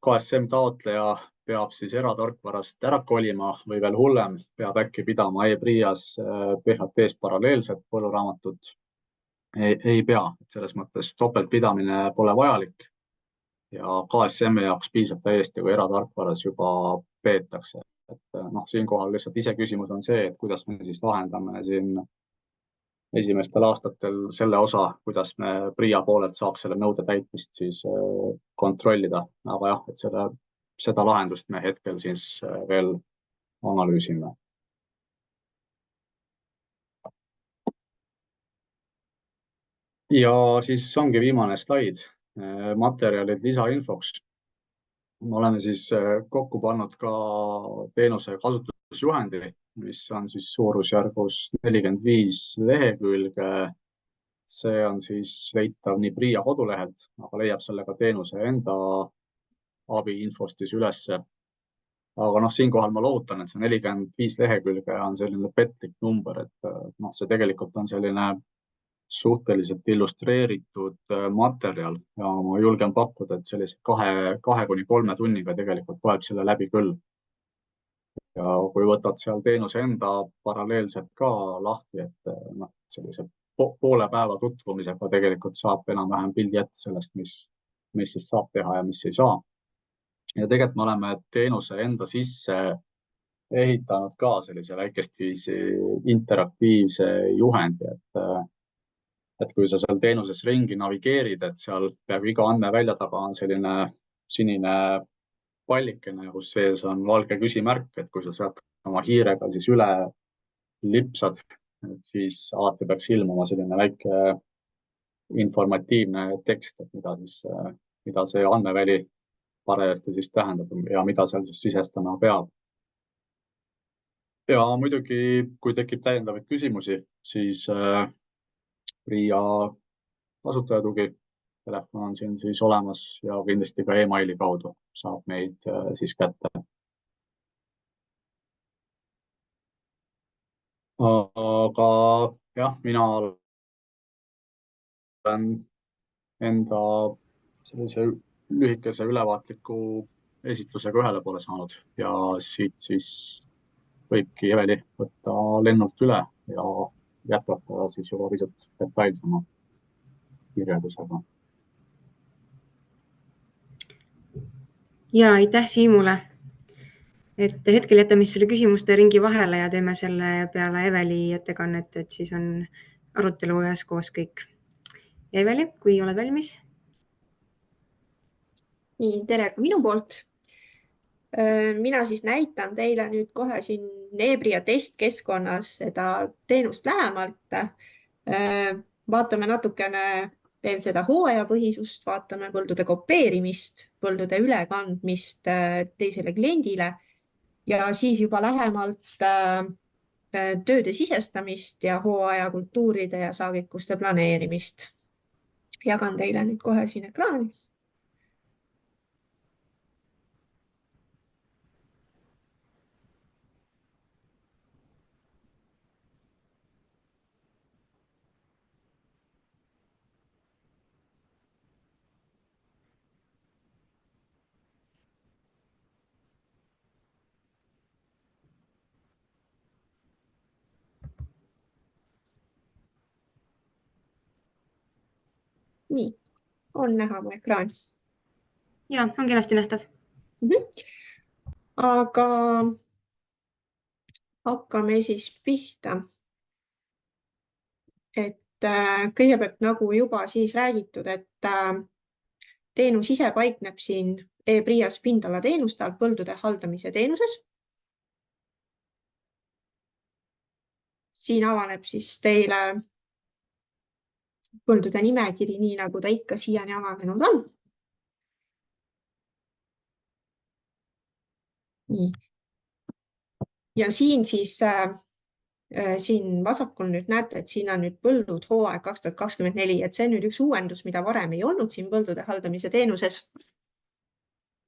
KSM taotleja peab siis eratarkvarast ära kolima või veel hullem, peab äkki pidama e-PRIA-s PHT-s paralleelset põlluraamatut? Ei pea, selles mõttes topeltpidamine pole vajalik ja KSM-i jaoks piisab täiesti, kui eratarkvaras juba peetakse. Et noh, siinkohal lihtsalt iseküsimus on see, et kuidas me siis lahendame siin esimestel aastatel selle osa, kuidas me PRIA poolelt saaks selle nõude täitmist siis kontrollida. aga jah, et seda lahendust me hetkel siis veel analüüsime. Ja siis ongi viimane slaid, materjalid lisainfoks. Me oleme siis kokku pannud ka teenuse kasutusjuhendi, mis on siis suurusjärgus 45 lehekülge. See on siis leitav nii PRIA kodulehelt, aga leiab selle ka teenuse enda abiinfost siis ülesse. aga noh, siinkohal ma lohutan, et see 45 lehekülge on selline petlik number, et noh, see tegelikult on selline suhteliselt illustreeritud materjal ja ma julgen pakkuda, et sellise 2–3 tunniga tegelikult loeb selle läbi küll. ja kui võtad seal teenuse enda paralleelselt ka lahti, et noh, sellise poole päeva tutvumisega tegelikult saab enam-vähem pildi ette sellest, mis siis saab teha ja mis ei saa. ja tegelikult me oleme teenuse enda sisse ehitanud ka sellise väikest viisi interaktiivse juhendi, et kui sa seal teenuses ringi navigeerid, et seal peaaegu iga andmevälja taga on selline sinine pallikene, kus sees on valge küsimärk, et kui sa sealt oma hiirega siis üle lipsad, siis alati peaks ilmuma selline väike informatiivne tekst, et mida see andmeväli parajasti siis tähendab ja mida seal siis sisestama peab. ja muidugi, kui tekib täiendavaid küsimusi, siis PRIA kasutajatugi telefon on siin siis olemas ja kindlasti ka emaili kaudu saab meid siis kätte. aga jah, mina olen enda sellise lühikese ülevaatliku esitlusega ühele poole saanud ja siit siis võibki Eveli võtta lennult üle ja jätkata siis juba pisut detailsema kirjeldusega. Ja aitäh Siimule. Et hetkel jätame selle küsimuste ringi vahele ja teeme selle peale Eveli ettekannet, et siis on arutelu üheskoos kõik. Eveli, kui oled valmis? Nii, tere ka minu poolt. Mina siis näitan teile nüüd kohe siin e-PRIA testkeskkonnas seda teenust lähemalt. Vaatame natukene veel seda hooajapõhisust, vaatame põldude kopeerimist, põldude ülekandmist teisele kliendile ja siis juba lähemalt tööde sisestamist ja hooajakultuuride ja saagikuste planeerimist. Jagan teile nüüd kohe siin ekraani. nii, on näha mu ekraan. Ja, on kenasti nähtav. Aga hakkame siis pihta. Et kõigepealt nagu juba siis räägitud, et teenus ise paikneb siin e-PRIA-s pindalateenuste all põldude haldamise teenuses. Siin avaneb siis teile põldude nimekiri, nii nagu ta ikka siiani avanenud on. Nii. Ja siin siis siin vasakul nüüd näete, et siin on nüüd põldud hooaeg 2024, et see on nüüd üks uuendus, mida varem ei olnud siin põldude haldamise teenuses.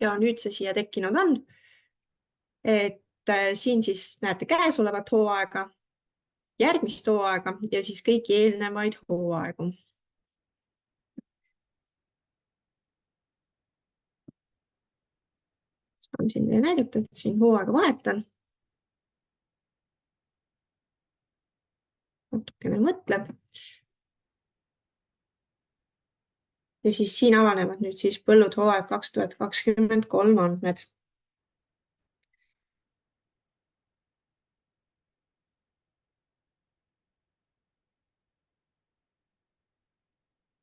Ja nüüd see siia tekkinud on. Et siin siis näete käesolevat hooaega, järgmist hooaega ja siis kõiki eelnevaid hooaegu. Saan siin näidata, et siin hooaega vahetan. Natukene mõtleb. Ja siis siin avanevad nüüd siis põllud hooaeg 2023 andmed.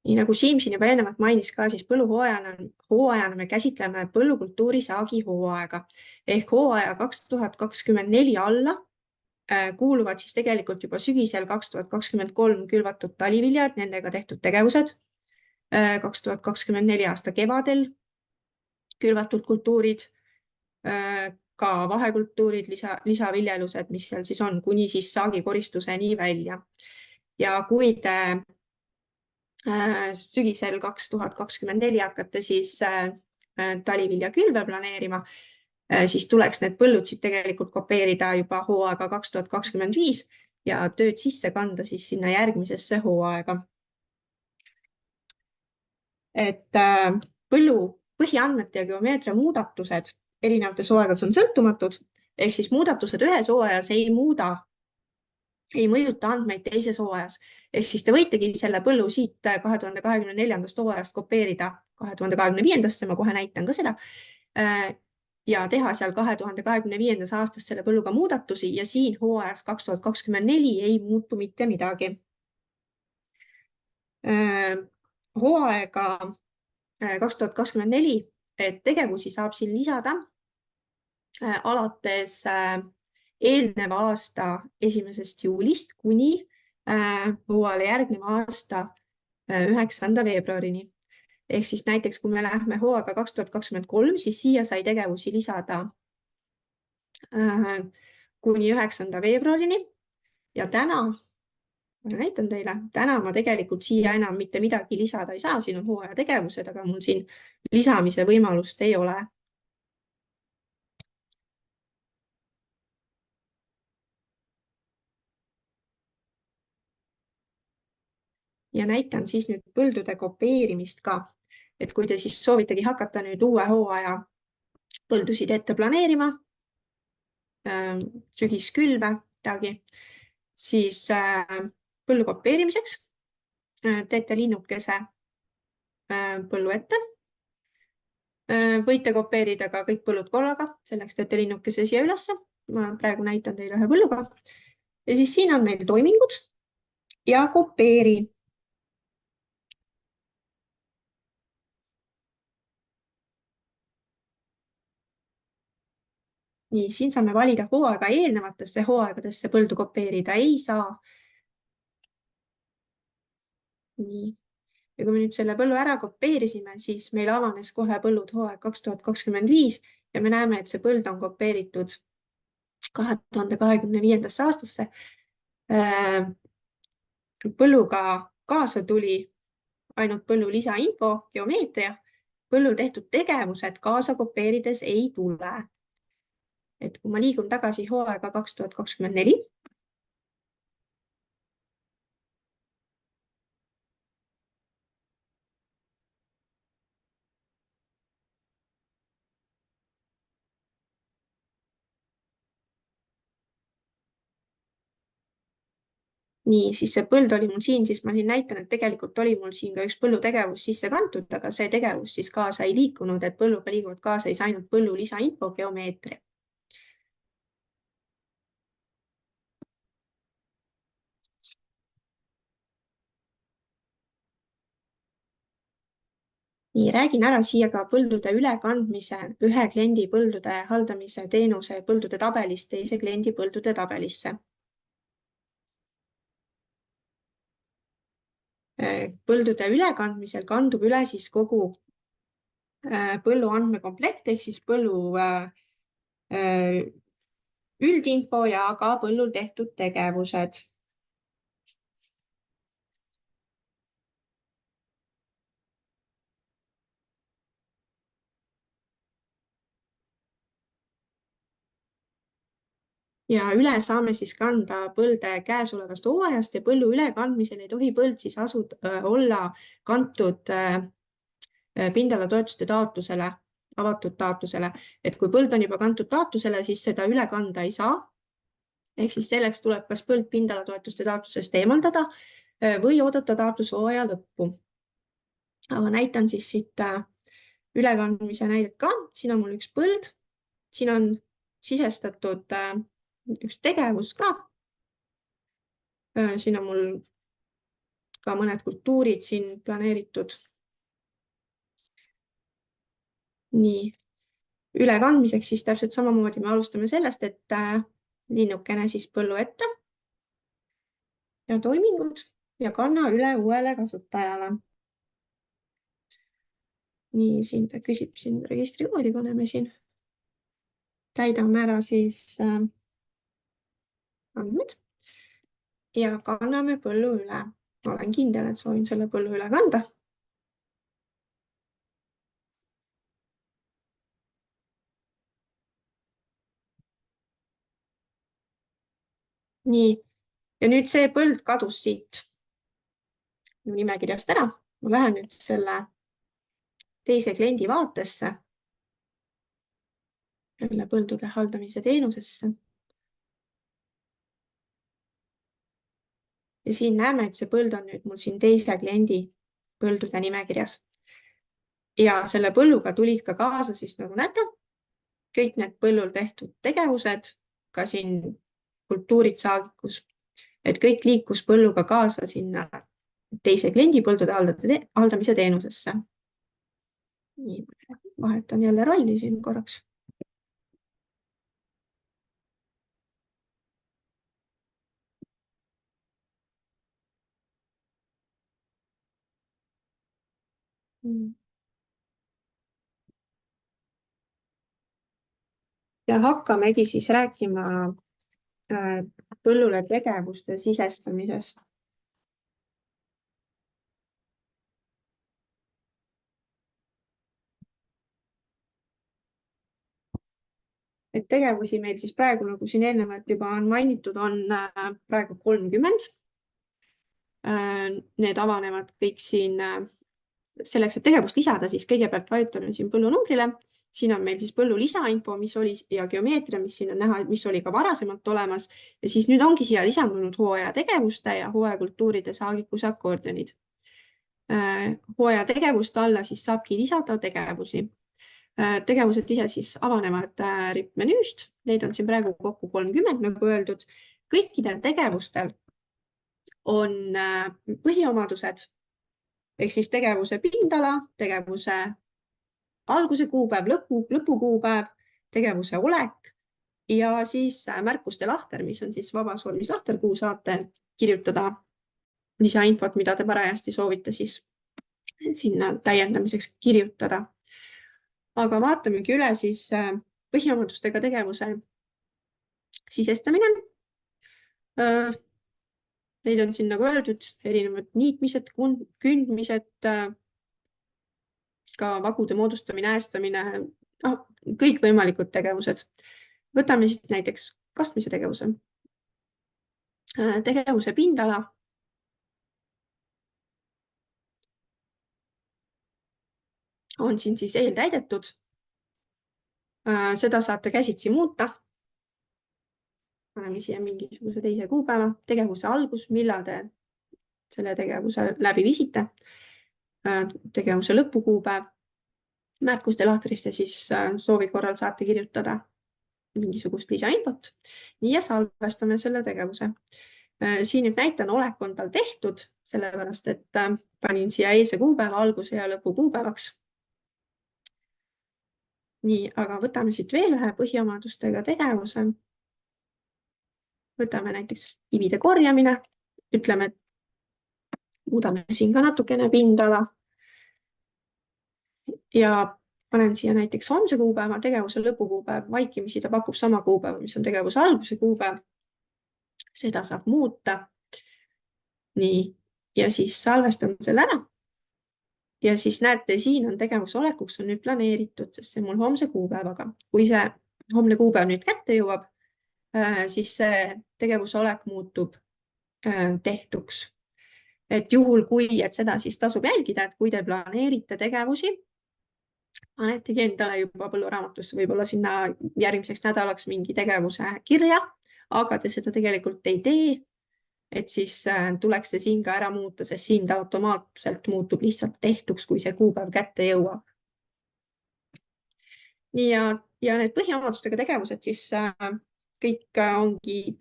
Nii nagu Siim siin juba eelnevalt mainis ka, siis põlluhooajana me käsitleme põllukultuuri saagi hooaega ehk hooaja 2024 alla kuuluvad siis tegelikult juba sügisel 2023 külvatud taliviljad, nendega tehtud tegevused, 2024 aasta kevadel külvatud kultuurid, ka vahekultuurid, lisaviljelused, mis seal siis on, kuni siis saagikoristuseni välja. Ja kui te sügisel 2024 hakkate siis taliviljakülve planeerima, siis tuleks need põllud siit tegelikult kopeerida juba hooaega 2025 ja tööd sisse kanda siis sinna järgmisesse hooaega. Et põllu põhiandmete ja geomeetria muudatused erinevates hooaegades on sõltumatud, ehk siis muudatused ühes hooajas ei mõjuta andmeid teises hooajas. Ehk siis te võitegi selle põllu siit 2024. hooajast kopeerida 2025. Ma kohe näitan ka seda. Ja teha seal 2025. aastast selle põlluga muudatusi ja siin hooajas 2024 ei muutu mitte midagi. Hooaega 2024 tegevusi saab siin lisada alates eelneva aasta 1. juulist kuni hooajale järgneva aasta 9. veebruarini. Ehk siis näiteks, kui me lähme hooaega 2023, siis siia sai tegevusi lisada kuni 9. veebruarini. Ja täna, ma näitan teile, täna ma tegelikult siia enam mitte midagi lisada ei saa. Siin on hooaja tegevused, aga mul siin lisamise võimalust ei ole. Ja näitan siis nüüd põldude kopeerimist ka. Et kui te siis soovitegi hakata nüüd uue hooaja põldusid ette planeerima, sügiskülve midagi, siis põllu kopeerimiseks teete linnukese põllu ette. Võite kopeerida ka kõik põllud korraga, selleks teete linnukese siia ülesse. Ma praegu näitan teile ühe põlluga. Ja siis siin on meil toimingud ja kopeeri. Nii, siin saame valida hooaega eelnevatesse hooaegadesse põldu kopeerida ei saa. Nii. Ja kui me nüüd selle põllu ära kopeerisime, siis meil avanes kohe põllud hooaeg 2025 ja me näeme, et see põld on kopeeritud 2025. aastasse. Põlluga kaasa tuli ainult põllu lisainfo, geomeetria. Põllul tehtud tegevused kaasa kopeerides ei tule. Et kui ma liigun tagasi hooaega 2024, nii, siis see põld oli mul siin, siis ma siin näitan, et tegelikult oli mul siin ka üks põllutegevus sisse kantud, aga see tegevus siis kaasa ei liikunud, et põlluga liiguvad kaasa siis ainult põllu lisainfo geomeetria. nii, räägin ära siia ka põldude ülekandmise, ühe kliendi põldude haldamise teenuse põldude tabelist teise kliendi põldude tabelisse. Põldude ülekandmisel kandub üle siis kogu põllu andmekomplekt ehk siis põllu üldinfo ja ka põllul tehtud tegevused. ja üle saame siis kanda põlde käesolevast hooajast ja põllu ülekandmisel ei tohi põld siis olla kantud pindalatoetuste taotlusele, avatud taotlusele, et kui põld on juba kantud taotlusele, siis seda üle kanda ei saa. Ehk siis selleks tuleb kas põld pindalatoetuste taotlusest eemaldada või oodata taotlushooaja lõppu. aga näitan siis siit ülekandmise näidet ka. Siin on mul üks põld, siin on sisestatud üks tegevus ka. Siin on mul ka mõned kultuurid siin planeeritud. nii, ülekandmiseks siis täpselt samamoodi me alustame sellest, et linnukene siis põllu ette ja toimingud ja kanna üle uuele kasutajale. nii, siin ta küsib siin registrikoodi, paneme siin. Täidame ära siis andmed ja kanname põllu üle. Olen kindel, et soovin selle põllu üle kanda. nii, ja nüüd see põld kadus siit nimekirjast ära. Ma lähen nüüd selle teise kliendi vaatesse, jälle põldude haldamise teenusesse. ja siin näeme, et see põld on nüüd mul siin teise kliendi põldude nimekirjas. ja selle põlluga tulid ka kaasa siis, nagu näete, kõik need põllul tehtud tegevused, ka siin kultuurid saagikus, et kõik liikus põlluga kaasa sinna teise kliendi põldude haldamise teenusesse. nii, vahetan jälle rolli siin korraks. ja hakkamegi siis rääkima põllule tegevuste sisestamisest. et tegevusi meil siis praegu, nagu siin eelnevalt juba on mainitud, on praegu 30. Need avanevad kõik siin. Selleks, et tegevust lisada, siis kõigepealt vajutame siin põllunumbrile. Siin on meil siis põllu lisainfo, mis oli ja geomeetria, mis siin on näha, mis oli ka varasemalt olemas. Ja siis nüüd ongi siia lisandunud hooaja tegevuste ja hooaja kultuuride saagikuse akordionid. Hooaja tegevuste alla siis saabki lisada tegevusi. Tegevused ise siis avanevad rippmenüüst. Neid on siin praegu kokku 30, nagu öeldud. Kõikidel tegevustel on põhiomadused, ehk siis tegevuse pindala, tegevuse alguse kuupäev, lõpukuupäev, tegevuse olek ja siis märkuste lahter, mis on siis vabas vormis lahter, kuhu saate kirjutada lisainfot, mida te parajasti soovite siis sinna täiendamiseks kirjutada. aga vaatamegi üle siis põhiomadustega tegevuse sisestamine. Neid on siin nagu öeldud, erinevad niitmised, kündmised, ka vagude moodustamine, äästamine, kõikvõimalikud tegevused. Võtame siis näiteks kastmise tegevuse. Tegevuse pindala. On siin siis eeltäidetud. Seda saate käsitsi muuta. paneme siia mingisuguse teise kuupäeva, tegevuse algus, millal te selle tegevuse läbi viisite, tegevuse lõpukuupäev, märkuste lahtrisse siis soovi korral saate kirjutada mingisugust lisainfot. Nii ja salvestame selle tegevuse. Siin nüüd näitan, olek on tal tehtud, sellepärast et panin siia eilse kuupäeva alguse ja lõpu kuupäevaks. Nii, aga võtame siit veel ühe põhiomadustega tegevuse. Võtame näiteks kivide korjamine. Ütleme, et muudame siin ka natukene pindala. Ja panen siia näiteks homse kuupäeva, tegevuse lõpukuupäev, vaikimisi ta pakub sama kuupäeva, mis on tegevuse alguse kuupäev. Seda saab muuta. Nii, ja siis salvestan selle ära. Ja siis näete, siin on tegevuse olekuks on nüüd planeeritud, sest see mul homse kuupäevaga. Kui see homne kuupäev nüüd kätte jõuab, siis see tegevuse olek muutub tehtuks. Et juhul, et seda siis tasub jälgida, et kui te planeerite tegevusi, panetegi endale juba põlluraamatusse võib-olla sinna järgmiseks nädalaks mingi tegevuse kirja, aga te seda tegelikult ei tee, et siis tuleks see siin ka ära muuta, sest siin ta automaatselt muutub lihtsalt tehtuks, kui see kuupäev kätte jõuab. Nii ja need põhiomadustega tegevused siis kõik ongi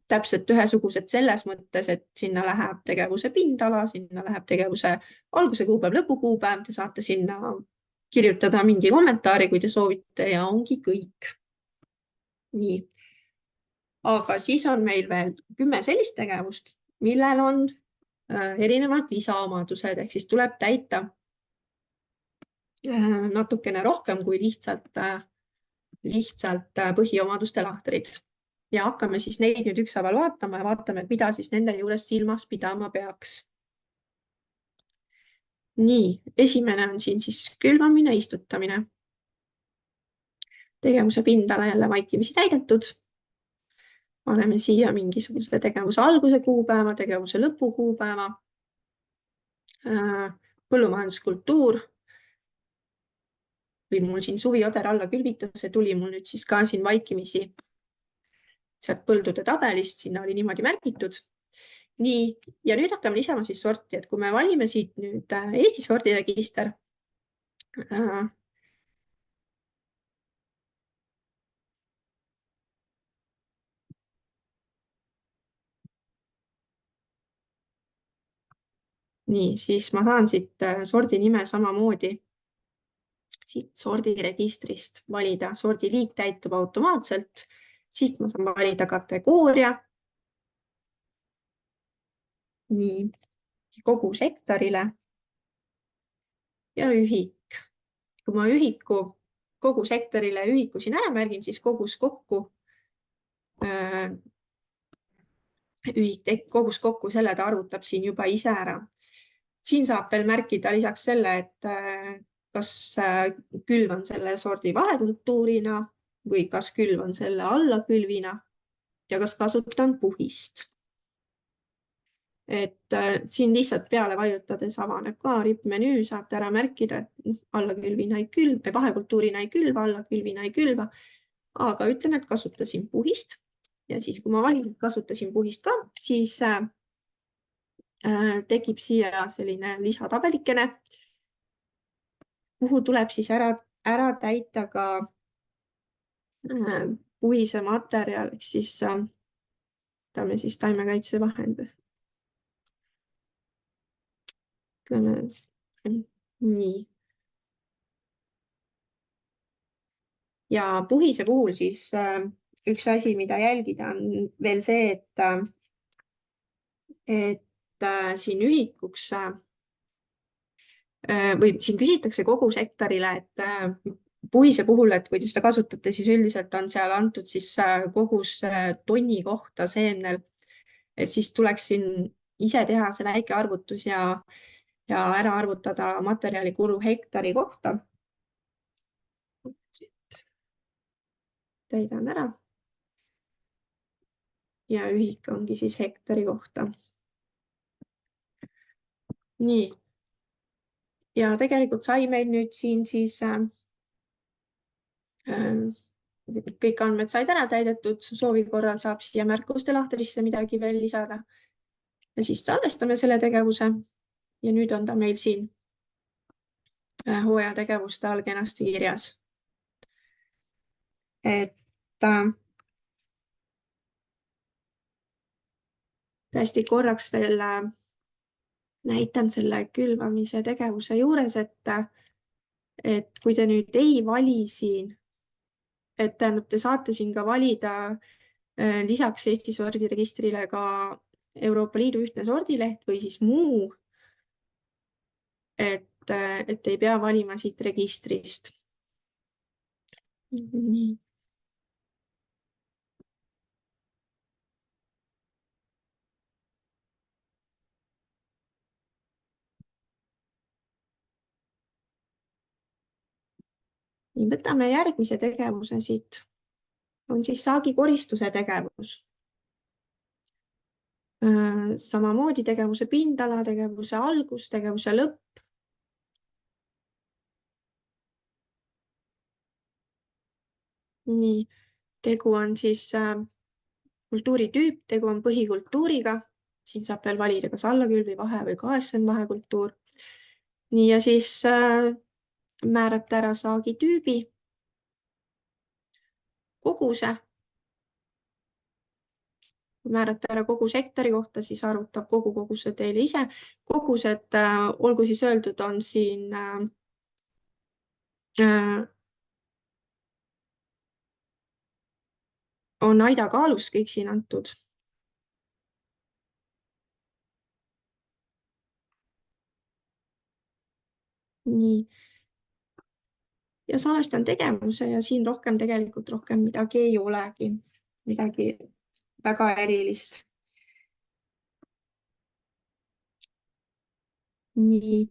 täpselt ühesugused selles mõttes, et sinna läheb tegevuse pindala, sinna läheb tegevuse alguse kuupäev, lõpukuupäev, te saate sinna kirjutada mingi kommentaari, kui te soovite ja ongi kõik. Nii. Aga siis on meil veel 10 sellist tegevust, millel on erinevad lisaomadused, ehk siis tuleb täita natukene rohkem kui lihtsalt põhiomaduste lahtrid. Ja hakkame siis neid nüüd ükshaaval vaatama ja vaatame, mida siis nende juures silmas pidama peaks. Nii, esimene on siin siis külvamine, istutamine. Tegevuse pindala jälle vaikimisi täidetud. Paneme siia mingisuguse tegevuse alguse kuupäeva, tegevuse lõpu kuupäeva. Põllumajanduskultuur. Või mul siin suvioder alla külvita, see tuli mul nüüd siis ka siin vaikimisi sealt põldude tabelist, sinna oli niimoodi märgitud. Nii, ja nüüd hakkame lisama siis sorti, et kui me valime siit nüüd Eesti sordiregister, nii, siis ma saan siit sordi nime samamoodi siit sordiregistrist valida. Sordiliik täitub automaatselt. Siit ma saan valida kategooria. Nii, kogu sektorile ja ühik. Kui ma ühiku kogu sektorile ühiku siin ära märgin, siis kogus kokku selle ta arvutab siin juba ise ära. Siin saab veel märkida lisaks selle, et kas külvan selle sordi vahekultuurina või kas külvan selle allakülvina ja kas kasutan puhist. Et siin lihtsalt peale vajutades avaneb ka rippmenüü, saate ära märkida, et allakülvina ei külva, vahekultuurina ei külva, allakülvina ei külva, aga ütleme, et kasutasin puhist ja siis, kui ma valin, kasutasin puhist ka, siis tekib siia selline lisatabelikene, kuhu tuleb siis ära täita ka puhise materjal, ehk siis võtame siis taimekaitsevahend. Nii. Ja puhise puhul siis üks asi, mida jälgida on veel see, et siin ühikuks või siin küsitakse kogu sektorile, et puhise puhul, et kui te seda kasutate, siis üldiselt on seal antud siis kogus tonni kohta seemnel, et siis tuleks siin ise teha see väike arvutus ja ära arvutada materjali kulu hektari kohta. Täidan ära. Ja ühik ongi siis hektari kohta. Nii. Ja tegelikult sai meil nüüd siin siis kõik andmed said ära täidetud, soovi korral saab siia märkuste lahtrisse midagi veel lisada. Ja siis salvestame selle tegevuse ja nüüd on ta meil siin hooaja tegevuste all kenasti kirjas. Et hästi korraks veel näitan selle külvamise tegevuse juures, et kui te nüüd ei vali siin, et tähendab, te saate siin ka valida lisaks Eesti sordiregistrile ka Euroopa Liidu ühtne sordileht või siis muu, et ei pea valima siit registrist. Nii. Võtame järgmise tegevuse siit. On siis saagikoristuse tegevus. Samamoodi tegevuse pindala, tegevuse algus, tegevuse lõpp. Nii, tegu on siis kultuuritüüp, tegu on põhikultuuriga. Siin saab veel valida kas allakülvi vahe või KSM vahekultuur. Nii, ja siis määrata ära saagitüübi, koguse. Kui määrata ära kogu sektori kohta, siis arvutab kogu koguse teile ise. Kogused, olgu siis öeldud, on siin on aida kaalus kõik siin antud. Nii. Ja salvestan tegevuse ja siin tegelikult rohkem midagi ei olegi. Midagi väga erilist. Nii.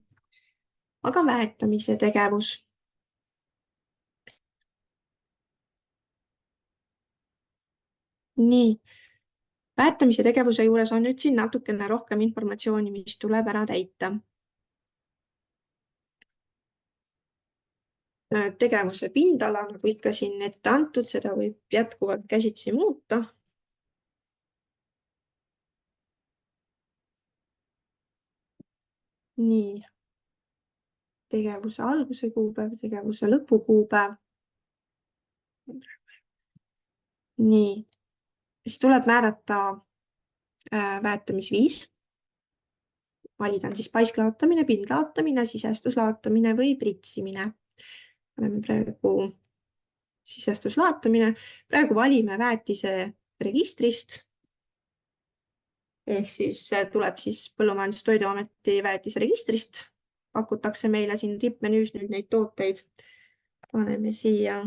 Aga väetamise tegevus. Nii. Väetamise tegevuse juures on nüüd siin natukene rohkem informatsiooni, mis tuleb ära täita. Tegevuse pindala, nagu ikka siin ette antud, seda võib jätkuvalt käsitsi muuta. Nii. Tegevuse alguse kuupäev, tegevuse lõpu kuupäev. Nii. Siis tuleb määrata väetamisviis. Valida on siis paisklaotamine, pindlaotamine, sisestuslaotamine või pritsimine. Oleme praegu sisestuslaatamine. Praegu valime väetise registrist. Ehk siis tuleb siis Põllumajandus- ja Toiduameti väetise registrist. Pakutakse meile siin tippmenüüs nüüd neid tooteid. Paneme siia.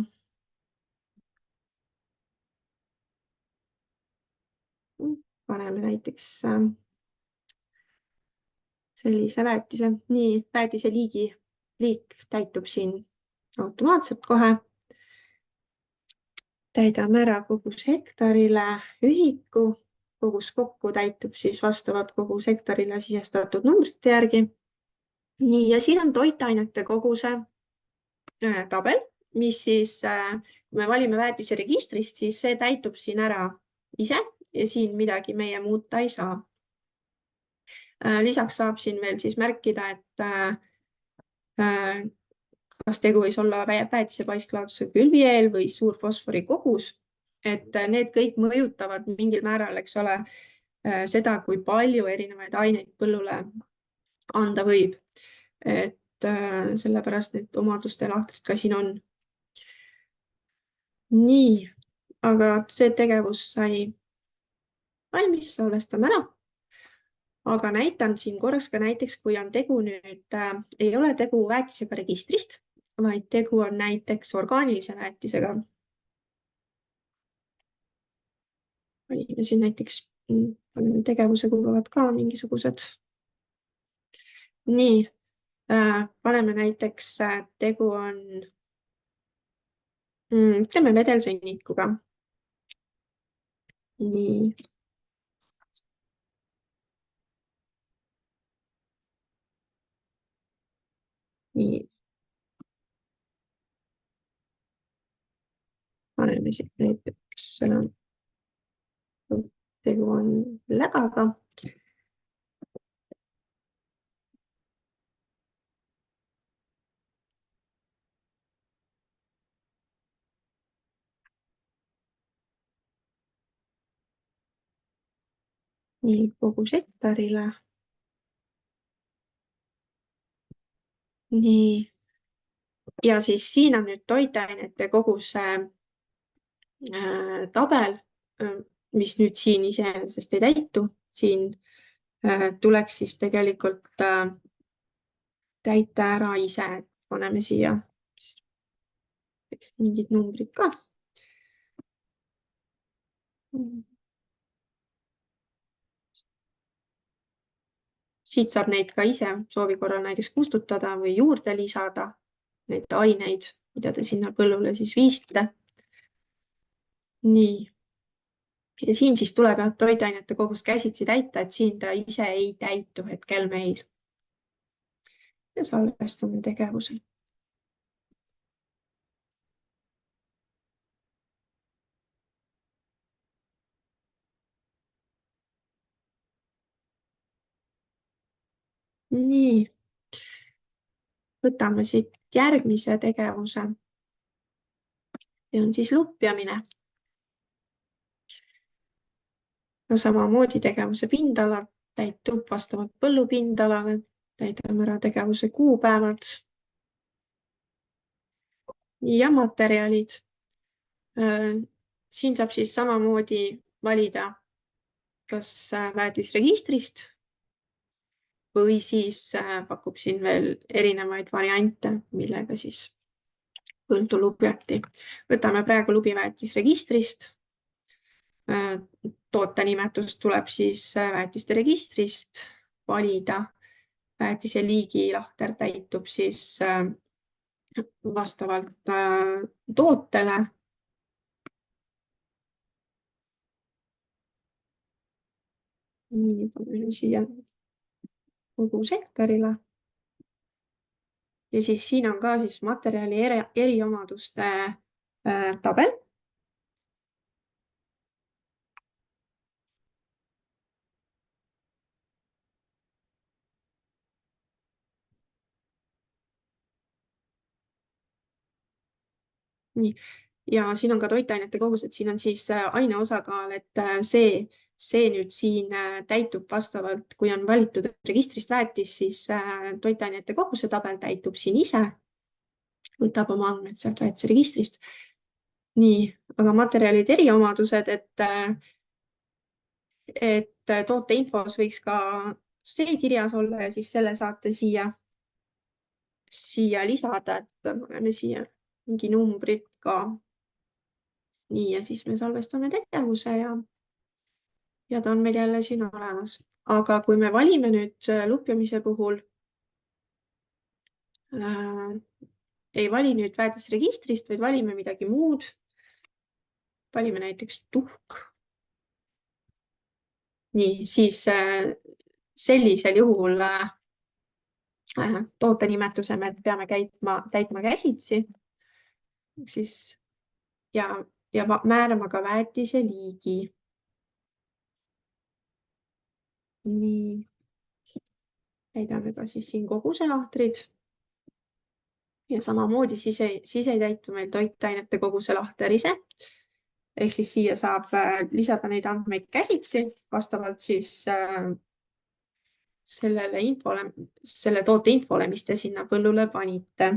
Paneme näiteks sellise väetise. Nii, väetise liik täitub siin automaatselt kohe. Täidame ära kogus hektarile ühiku. Kogus kokku täitub siis vastavalt kogu sektorile sisestatud numbrite järgi. Nii, ja siin on toitainete koguse tabel, mis siis, kui me valime väetise registrist, siis see täitub siin ära ise ja siin midagi meie muuta ei saa. Lisaks saab siin veel siis märkida, et kas tegu võis olla väetise paisklaotuse külvieel või suur fosfori kogus, et need kõik mõjutavad mingil määral, eks ole, seda, kui palju erinevaid aineid põllule anda võib. Et sellepärast need omaduste lahtrid ka siin on. Nii, aga see tegevus sai valmis, salvestame ära. Aga näitan siin korraks ka näiteks, kui on tegu nüüd, ei ole tegu väetisega registrist, vaid tegu on näiteks orgaanilise väetisega. Valime siin näiteks tegevuse kuuluvad ka mingisugused. Nii, paneme näiteks tegu on, teeme vedelsõnnikuga. Nii. Nii. paneme siit näiteks, tegu on lägaga. Nii, kogu sektorile. Nii. Ja siis siin on nüüd toitainete koguse tabel, mis nüüd siin iseenesest ei täitu. Siin tuleks siis tegelikult täita ära ise. Paneme siia mingid numbrid ka. Siit saab neid ka ise soovi korral näiteks kustutada või juurde lisada neid aineid, mida te sinna põllule siis viisite. Nii. Ja siin siis tuleb toitainete kogust käsitsi täita, et siin ta ise ei täitu hetkel meil. Ja salvestame tegevuse. Nii. Võtame siit järgmise tegevuse. See on siis lupjamine. No samamoodi tegevuse pindala täitub vastavalt põllupindalale. Täidame ära tegevuse kuupäevad. Ja materjalid. Siin saab siis samamoodi valida, kas väetisregistrist või siis pakub siin veel erinevaid variante, millega siis põldu lubjati. Võtame praegu lubiväetisregistrist. Tootenimetus tuleb siis väetiste registrist valida. Väetise liigi lahter täitub siis vastavalt tootele. Nii, panen siia kogu sektorile. Ja siis siin on ka siis materjali eriomaduste tabel. Nii. Ja siin on ka toitainete kogused, siin on siis aine osakaal, et see nüüd siin täitub vastavalt, kui on valitud registrist väetis, siis toitainete koguse tabel täitub siin ise. Võtab oma andmed sealt väetise registrist. Nii, aga materjalid eriomadused, et toote infos võiks ka see kirjas olla ja siis selle saate siia lisada, et paneme siia mingi numbrid ka. Nii, ja siis me salvestame tegevuse ja ta on meil jälle siin olemas. Aga kui me valime nüüd lupjamise puhul, ei vali nüüd väetisregistrist, vaid valime midagi muud. Valime näiteks tuhk. Nii, siis sellisel juhul toote nimetuse me peame täitma käsitsi. Siis ja määrama ka väetise liigi. Nii. Täidame ka siis siin koguse lahtrid. Ja samamoodi siis ei täitu meil toitainete koguse lahter ise. Ehk siis siia saab lisada neid andmeid käsitsi vastavalt siis selle toote infole, mis te sinna põllule panite.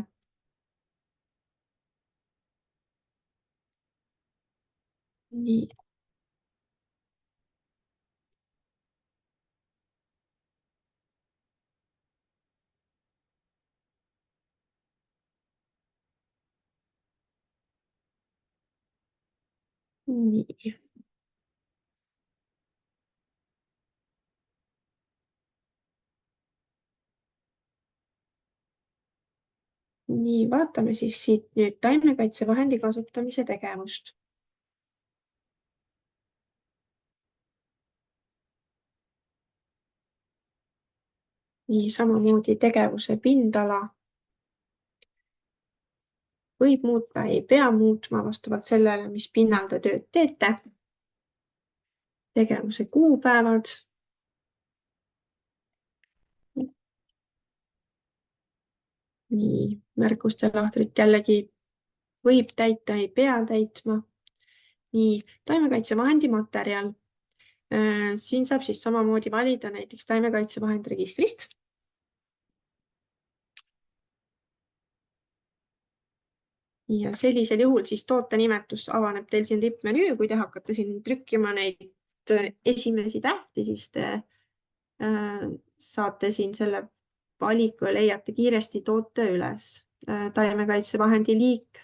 Nii. Nii. Nii, vaatame siis siit nüüd taimekaitsevahendi kasutamise tegevust. Nii, samamoodi tegevuse pindala. võib muuta, ei pea muutma vastavalt sellele, mis pinnal te tööd teete. Tegevuse kuupäevad. Nii, märkuste lahtrit jällegi võib täita, ei pea täitma. Nii, taimekaitsevahendi materjal. Siin saab siis samamoodi valida näiteks taimekaitsevahend registrist. Ja sellisel juhul siis tootenimetus avaneb teil siin rippmenüü, kui te hakkate siin trükkima neid esimesi tähti, siis te saate siin selle valiku ja leiate kiiresti toote üles. Taimekaitsevahendi liik,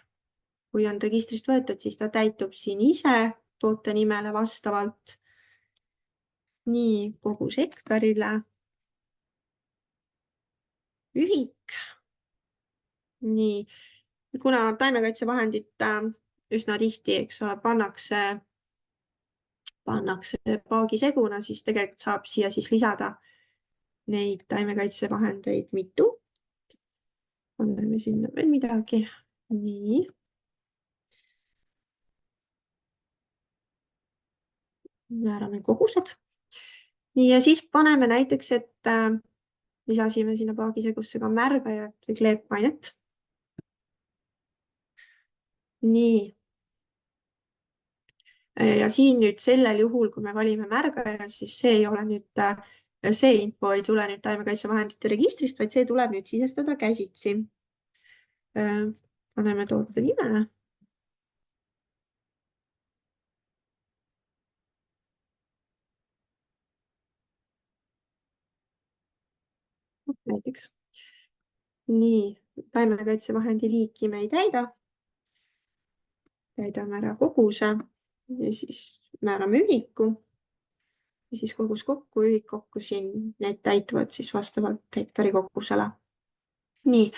kui on registrist võetud, siis ta täitub siin ise toote nimele vastavalt. Nii, kogus hektarile. Ühik. Nii, kuna taimekaitsevahendit üsna tihti, eks ole, pannakse paagiseguna, siis tegelikult saab siia siis lisada neid taimekaitsevahendeid mitu. Paneme sinna veel midagi. Nii. Määrame kogused. Nii, ja siis paneme näiteks, et lisasime sinna paagisegusse ka märgajat või kleepainet. Nii. Ja siin nüüd sellel juhul, kui me valime märgaja, siis see ei ole nüüd, see info ei tule nüüd taimekaitsevahendite registrist, vaid see tuleb nüüd sisestada käsitsi. Paneme toote nime. Näiteks. Nii, taimekaitsevahendi liiki me ei täida. Täidame ära koguse ja siis määrame ühiku. Ja siis kogus kokku, ühik kokku siin, need täituvad siis vastavalt hektari kogusele. Nii,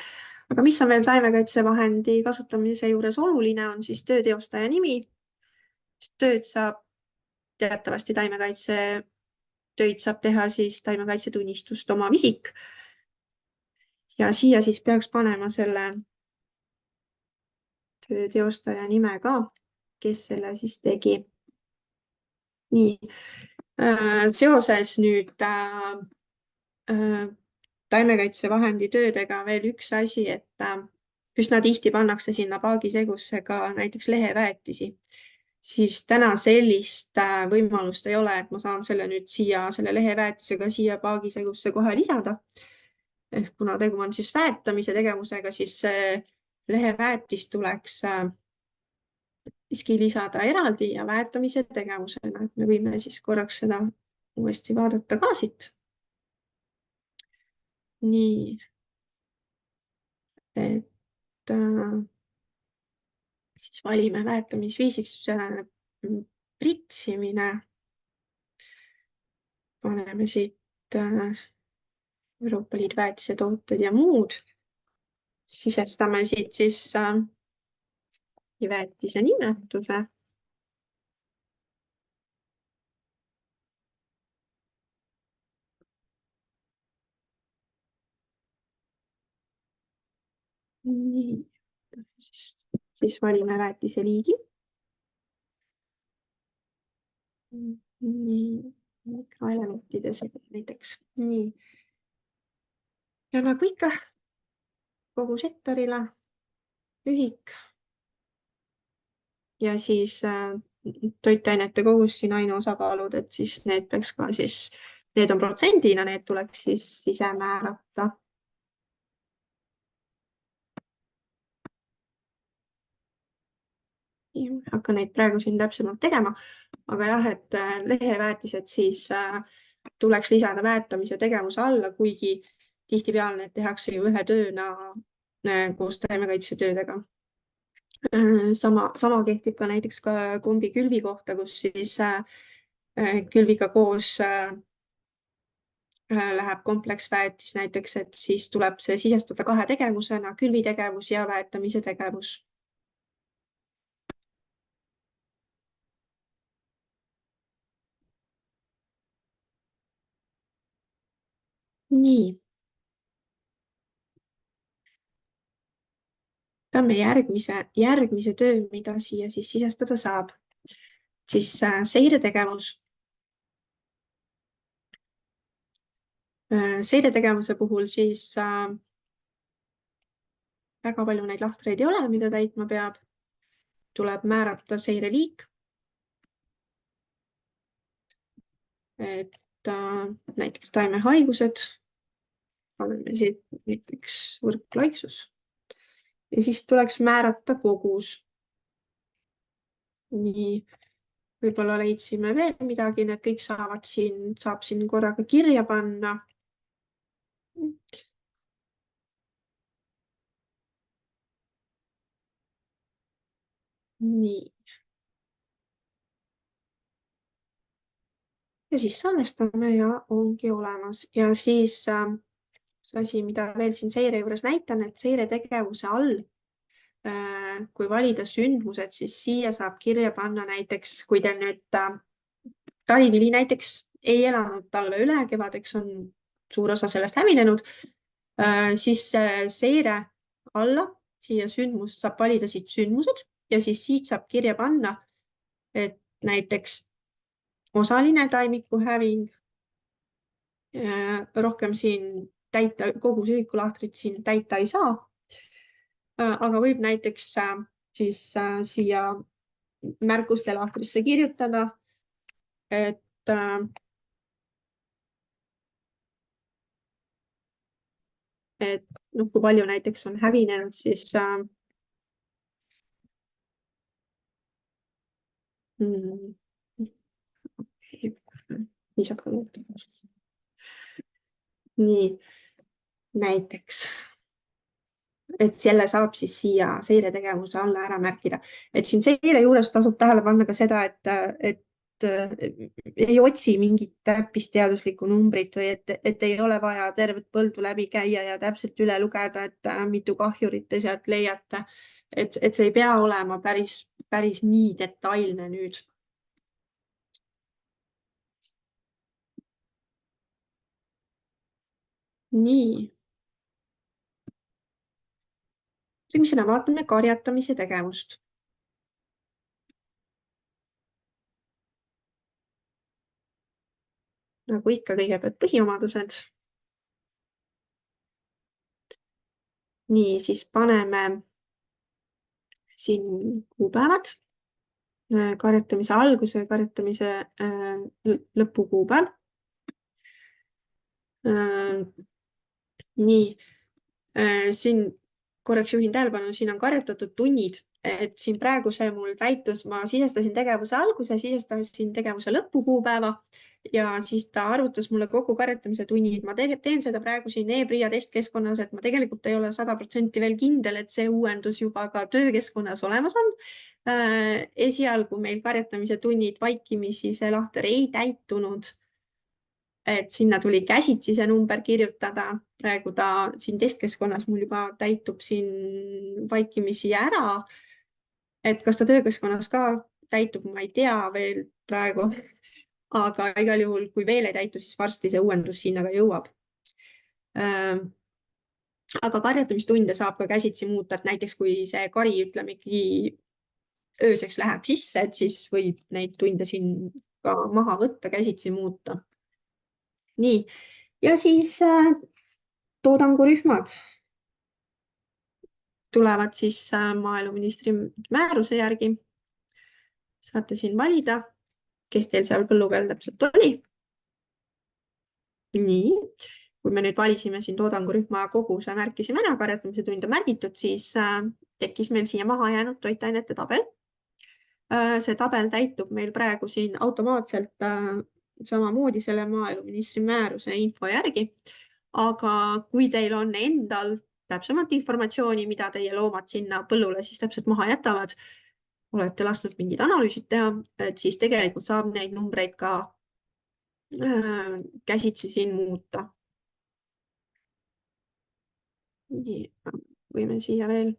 aga mis on veel taimekaitsevahendi kasutamise juures oluline, on siis tööteostaja nimi. Tööd saab teatavasti töid saab teha siis taimekaitsetunnistust omav isik. Ja siia siis peaks panema selle tööteostaja nime ka, kes selle siis tegi. Nii, seoses nüüd taimekaitsevahendi töödega veel üks asi, et üsna tihti pannakse sinna paagisegusse ka näiteks leheväetisi. Siis täna sellist võimalust ei ole, et ma saan selle nüüd siia, selle leheväetisega siia paagisegusse kohe lisada. Ehk kuna tegu on siis väetamise tegevusega, siis leheväetis tuleks siiski lisada eraldi ja väetamise tegevusena. Me võime siis korraks seda uuesti vaadata ka siit. Nii, et siis valime väetamisviisiks pritsimine. Paneme siit Euroopa Liidu väetisetooted ja muud. Sisestame siit siis väetise nimetuse. Nii, siis valime väetise liigi. Nii, mikroelementide näiteks. Nii. Ja nagu ikka, kogu sektorile, ühik ja siis toitainete kogus siin aineosakaalud, et siis need peaks ka siis, need on protsendina, need tuleks siis ise määrata. Hakkan neid praegu siin täpsemalt tegema, aga jah, et leheväetised siis tuleks lisada väetamise tegevuse alla, kuigi tihtipeale need tehakse ju ühe tööna koos taimekaitsetöödega. Sama kehtib ka näiteks ka kombikülvi kohta, kus siis külviga koos läheb kompleksväetis näiteks, et siis tuleb see sisestada kahe tegevusena, külvitegevus ja väetamise tegevus. Nii. võtame järgmise töö, mida siia siis sisestada saab. Siis seiretegevus. Seiretegevuse puhul siis väga palju neid lahtreid ei ole, mida täitma peab. Tuleb määrata seireliik. Et näiteks taimehaigused. Oleme siit näiteks võrklaiksus. Ja siis tuleks määrata kogus. Nii, võib-olla leidsime veel midagi, need kõik saab siin korraga kirja panna. Nii. Ja siis salvestame ja ongi olemas. Ja siis see asi, mida veel siin seire juures näitan, et seiretegevuse all, kui valida sündmused, siis siia saab kirja panna näiteks, kui teil nüüd talivili näiteks ei elanud talve üle, kevadeks on suur osa sellest hävinenud, siis seire alla siia sündmus saab valida siit sündmused ja siis siit saab kirja panna, et näiteks osaline taimiku häving, rohkem siin täita, kogu ühikulahtrit siin täita ei saa, aga võib näiteks siis siia märkuste lahtrisse kirjutada, et kui palju näiteks on hävinenud, siis nii, näiteks, et selle saab siis siia seiretegevuse alla ära märkida. Et siin seire juures tasub tähele panna ka seda, et ei otsi mingit täppisteaduslikku numbrit või et ei ole vaja tervet põldu läbi käia ja täpselt üle lugeda, et mitu kahjurit te sealt leiate. Et see ei pea olema päris nii detailne nüüd. Nii. Järgmisena vaatame karjatamise tegevust. Nagu ikka kõigepealt põhiomadused. Nii, siis paneme siin kuupäevad, karjatamise alguse ja karjatamise lõpukuupäev. Nii, siin korraks juhin tähelepanu, siin on karjatatud tunnid, et siin praegu see mul täitus, ma sisestasin tegevuse alguse, sisestasin tegevuse lõpukuupäeva ja siis ta arvutas mulle kokku karjatamise tunnid. Ma teen seda praegu siin ePRIA testkeskkonnas, et ma tegelikult ei ole 100% veel kindel, et see uuendus juba ka töökeskkonnas olemas on. Esialgu meil karjatamise tunnid vaikimisi see lahter ei täitunud. Et sinna tuli käsitsi see number kirjutada. Praegu ta siin testkeskkonnas mul juba täitub siin vaikimisi ära. Et kas ta töökeskkonnas ka täitub, ma ei tea veel praegu. Aga igal juhul, kui veel ei täitu, siis varsti see uuendus sinna ka jõuab. Aga karjatamistunde saab ka käsitsi muuta, et näiteks kui see kari ütlemegi ööseks läheb sisse, et siis võib neid tunde siin ka maha võtta, käsitsi muuta. Nii, ja siis toodangurühmad tulevad siis maaeluministri määruse järgi. Saate siin valida, kes teil seal põllu peal täpselt oli. Nii, kui me nüüd valisime siin toodangurühma koguse, märkisime ära, karjatamise tund on märgitud, siis tekkis meil siia maha jäänud toitainete tabel. See tabel täitub meil praegu siin automaatselt samamoodi selle maaeluministri määruse info järgi. Aga kui teil on endal täpsemat informatsiooni, mida teie loomad sinna põllule siis täpselt maha jätavad, olete lasknud mingid analüüsid teha, et siis tegelikult saab neid numbreid ka käsitsi siin muuta. Nii, võime siia veel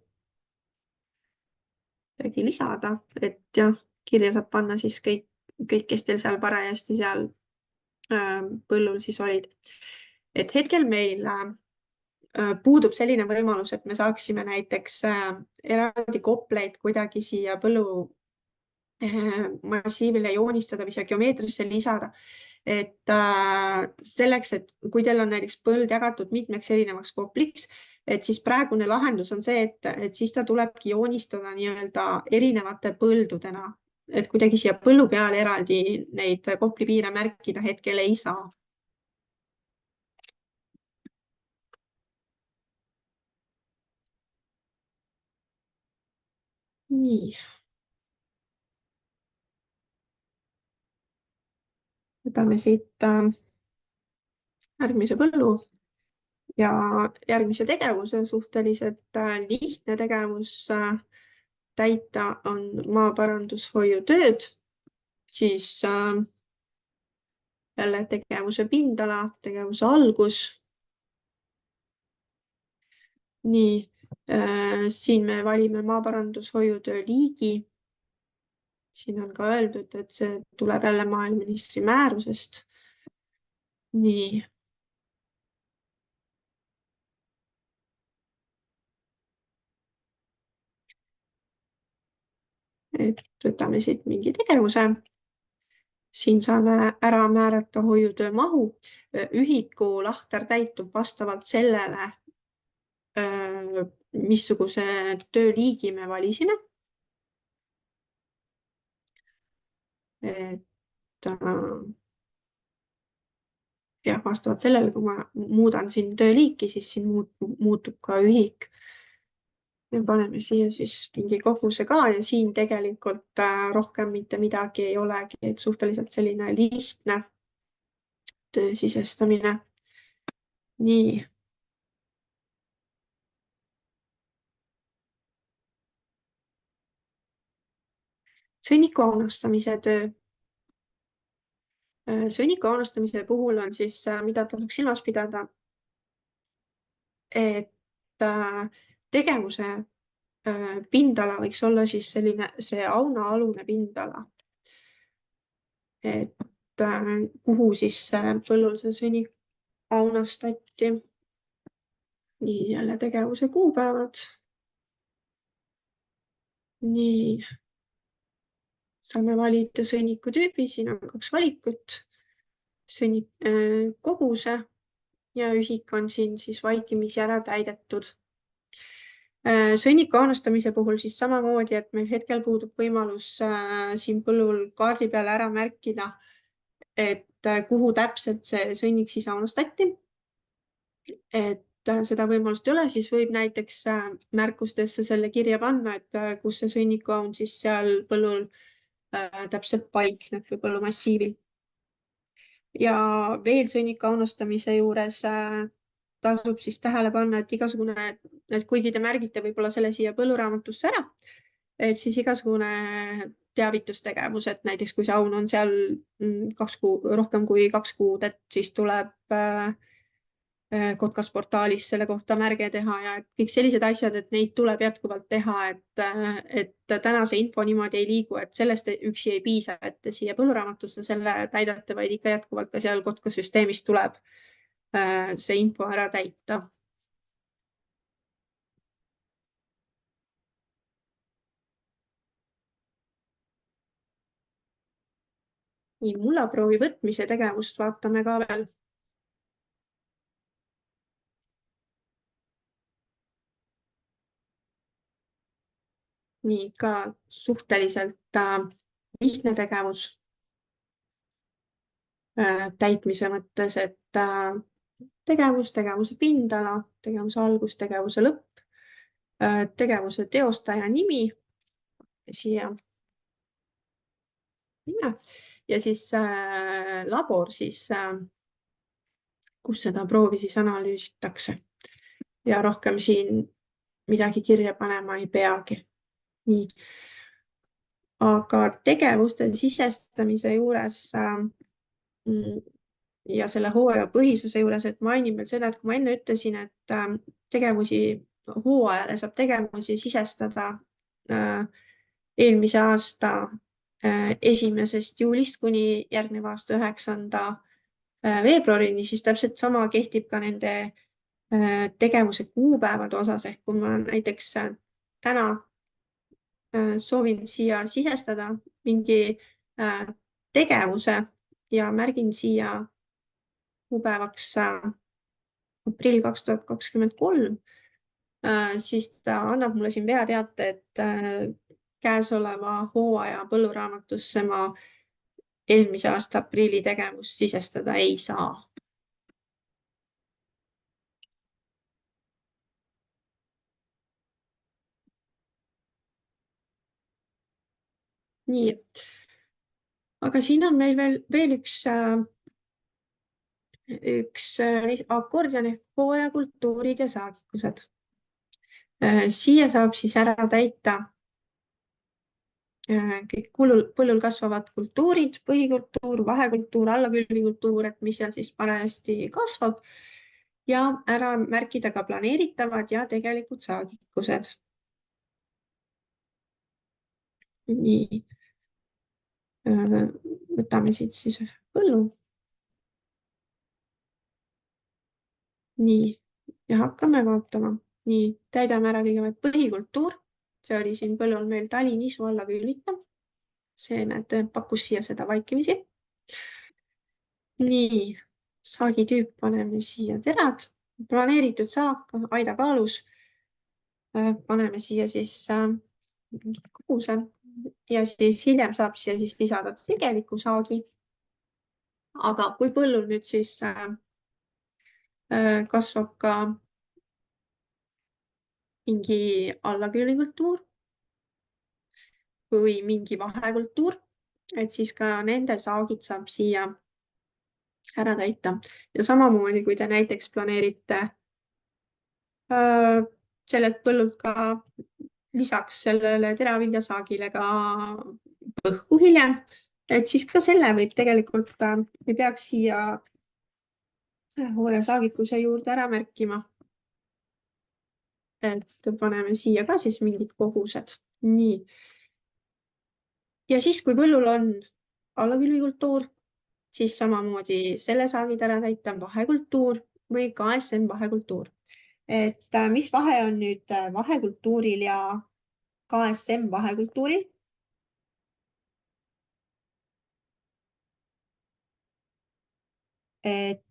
midagi lisada, et jah, kirja saab panna siis kõik, kes teil seal parajasti seal põllul siis olid. Et hetkel meil puudub selline võimalus, et me saaksime näiteks eraldi kopleid kuidagi siia põllumassiivile joonistada või siia geomeetrisse lisada. Et selleks, et kui teil on näiteks põld jagatud mitmeks erinevaks kopliks, et siis praegune lahendus on see, et siis ta tulebki joonistada nii-öelda erinevate põldudena, et kuidagi siia põllu peale eraldi neid koplipiire märkida hetkel ei saa. Nii. Võtame siit järgmise põllu ja järgmise tegevuse suhteliselt lihtne tegevus täita on maaparandushoiutööd, siis jälle tegevuse pindala, tegevuse algus. Nii, siin me valime maaparandushoiutöö liigi. Siin on ka öeldud, et see tuleb jälle maaeluministri määrusest. Nii. Et võtame siit mingi tegevuse. Siin saame ära määrata hoiutöö mahu. Ühiku lahter täitub vastavalt sellele, missuguse tööliigi me valisime. Ja vastavalt sellele, kui ma muudan siin tööliiki, siis siin muutub ka ühik. Ja paneme siia siis mingi koguse ka ja siin tegelikult rohkem mitte midagi ei olegi, et suhteliselt selline lihtne töö sisestamine. Nii. Sõnniku aunastamise töö. Sõnniku aunastamise puhul on siis, mida tasuks silmas pidada, et tegevuse pindala võiks olla siis selline see aunaalune pindala, et kuhu siis põllul see sõnnik aunastati. Nii, jälle tegevuse kuupäevad. Nii, saame valida sõnniku tüübi, siin on 2 valikut, koguse ja ühik on siin siis vaikimisi ära täidetud. Sõnniku aunastamise puhul siis samamoodi, et meil hetkel puudub võimalus siin põllul kaardi peale ära märkida, et kuhu täpselt see sõnnik siis aunastati. Et seda võimalust ei ole, siis võib näiteks märkustesse selle kirja panna, et kus see sõnniku aun siis seal põllul täpselt paikneb või põllumassiivil. Ja veel sõnniku aunastamise juures tasub siis tähele panna, et igasugune, et kuigi te märgite võib-olla selle siia põlluraamatusse ära, et siis igasugune teavitustegevus, et näiteks kui see aun on seal rohkem kui 2 kuud, et siis tuleb Kotkasportaalis selle kohta märge teha ja kõik sellised asjad, et neid tuleb jätkuvalt teha, et täna see info niimoodi ei liigu, et sellest üksi ei piisa, et te siia põlluraamatusse selle täidate, vaid ikka jätkuvalt ka seal Kotkasüsteemis tuleb see info ära täita. Nii, mullaproovi võtmise tegevust vaatame ka veel. Nii, ka suhteliselt lihtne tegevus täitmise mõttes, et tegevuse pindala, tegevuse algus, tegevuse lõpp, tegevuse teostaja nimi siia. Ja siis labor, siis, kus seda proovi siis analüüsitakse. Ja rohkem siin midagi kirja panema ei peagi. Nii. Aga tegevuste sisestamise juures ja selle hooaja põhisuse juures, et mainin veel seda, et kui ma enne ütlesin, et hooajale saab tegevusi sisestada eelmise aasta 1. juulist kuni järgneva aasta 9. veebruarini, siis täpselt sama kehtib ka nende tegevuse kuupäevade osas, ehk kui ma näiteks täna soovin siia sisestada mingi tegevuse ja märgin siia kuupäevaks aprill 2023, siis ta annab mulle siin veateate, et käesoleva hooaja põlluraamatusse ma eelmise aasta aprilli tegevust sisestada ei saa. Nii, aga siin on meil veel üks akordion ehk hooajakultuurid ja saagikused. Siia saab siis ära täita kõik põllul kasvavad kultuurid, põhikultuur, vahekultuur, allakülvikultuur, et mis seal siis parajasti kasvab ja ära märkida ka planeeritavad ja tegelikud saagikused. Nii, võtame siit siis põllu. Nii, ja hakkame vaatama. Nii, täidame ära kõigepealt põhikultuur. See oli siin põllul meil talinisu alla külvitav. See näete, pakkus siia seda vaikimisi. Nii, saagitüüp paneme siia terad. Planeeritud saak, aida kaalus. Paneme siia siis koguse ja siis hiljem saab siia siis lisada tegeliku saagi. Aga kui põllul nüüd siis kasvab ka mingi allakülvikultuur või mingi vahekultuur, et siis ka nende saagid saab siia ära täita. Ja samamoodi, kui te näiteks planeerite sellelt põllult ka lisaks sellele teraviljasaagile ka põhku hiljem, et siis ka selle võib tegelikult, ei peaks siia hooajasaagikuse juurde ära märkima. Et paneme siia ka siis mingid kogused. Nii. Ja siis, kui põllul on allakülvikultuur, siis samamoodi selle saagid ära täita vahekultuur või KSM vahekultuur. Et mis vahe on nüüd vahekultuuril ja KSM vahekultuuril? Et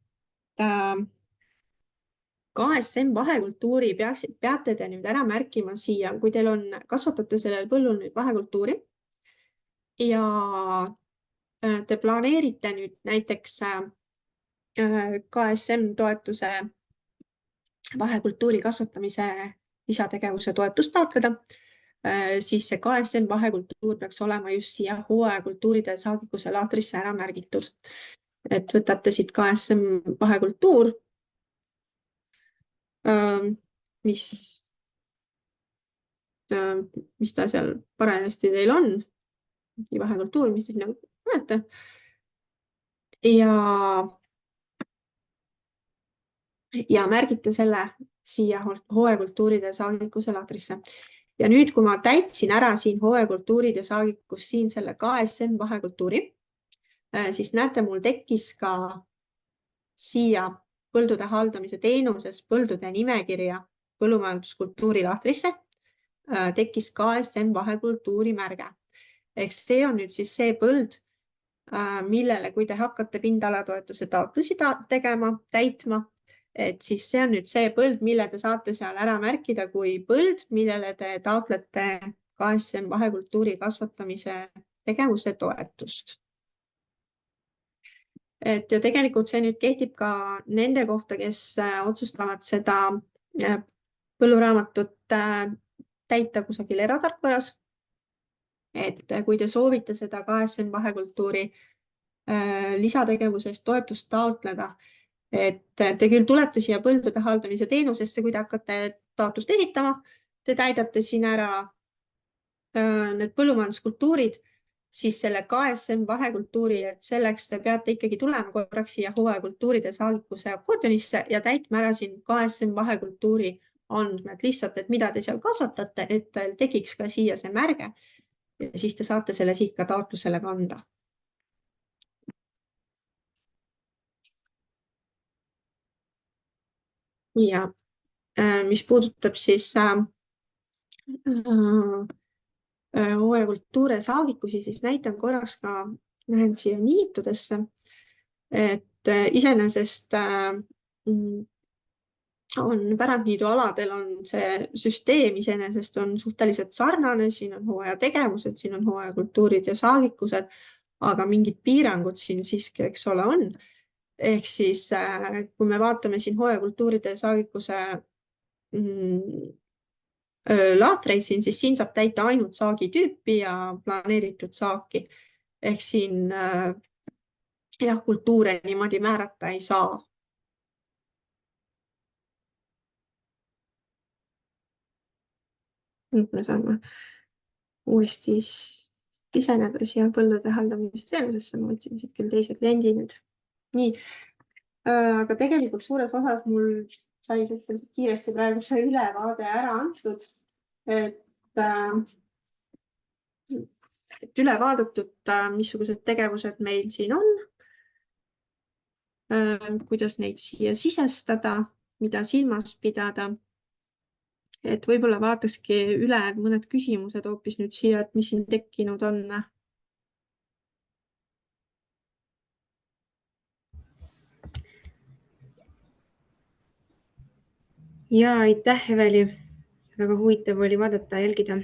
KSM vahekultuuri peate te nüüd ära märkima siia, kui teil on, kasvatate sellel põllul nüüd vahekultuuri ja te planeerite nüüd näiteks KSM toetuse vahekultuuri kasvatamise lisategevuse toetust taotleda, siis see KSM vahekultuur peaks olema just siia hooajakultuuride saagikuse laatrisse ära märgitud. Et võtate siit KSM vahekultuur, mis ta seal parajasti teil on, vahekultuur, mis te sinna näete. Ja märgite selle siia hooajakultuuride saagikuse laatrisse. Ja nüüd, kui ma täitsin ära siin hooajakultuuride saagikus siin selle KSM vahekultuuri, siis näete, mul tekkis ka siia põldude haldamise teenuses põldude nimekirja põllumajanduskultuuri laatrisse tekkis KSM vahekultuuri märge. Ehk see on nüüd siis see põld, millele, kui te hakkate pindalatoetuse taotlusi tegema, täitma, et siis see on nüüd see põld, mille te saate seal ära märkida kui põld, millele te taotlete KSM vahekultuuri kasvatamise tegevuse toetust. Et ja tegelikult see nüüd kehtib ka nende kohta, kes otsustavad seda põlluraamatut täita kusagil eratarkvaras. Et kui te soovite seda KSM vahekultuuri lisategevusest toetust taotleda, et te küll tulete siia põldude haldamise teenusesse, kui te hakkate taotlust esitama, te täidate siin ära need põllumajanduskultuurid, siis selle KSM vahekultuuri, et selleks te peate ikkagi tulema korraks siia hooajakultuuride saagikuse akordionisse ja täitma ära siin KSM vahekultuuri andmed lihtsalt, et mida te seal kasvatate, et teil tekiks ka siia see märge ja siis te saate selle siit ka taotlusele kanda. ja mis puudutab siis hooajakultuure ja saagikusi, siis näitan korraks ka, lähen siia niitudesse, et iseenesest on pärandniidu aladel on see süsteem iseenesest on suhteliselt sarnane, siin on hooajategevused, siin on hooajakultuurid ja saagikused, aga mingid piirangud siin siiski, eks ole, on. Ehk siis, kui me vaatame siin hooajakultuuride ja saagikuse laatreid siin, siis siin saab täita ainult saagitüüpi ja planeeritud saaki. Ehk siin jah, kultuure niimoodi määrata ei saa. Nüüd me saame uuesti siseneda siia põldude haldamise teenusesse. Ma võtsin siit küll teise kliendi nüüd. Nii, aga tegelikult suures osas mul sai suhteliselt kiiresti praegu see ülevaade ära antud, et üle vaadatud, missugused tegevused meil siin on, kuidas neid siia sisestada, mida silmas pidada. Et võib-olla vaataski üle mõned küsimused hoopis nüüd siia, et mis siin tekkinud on. Ja aitäh, Eveli. Väga huvitav oli vaadata ja jälgida.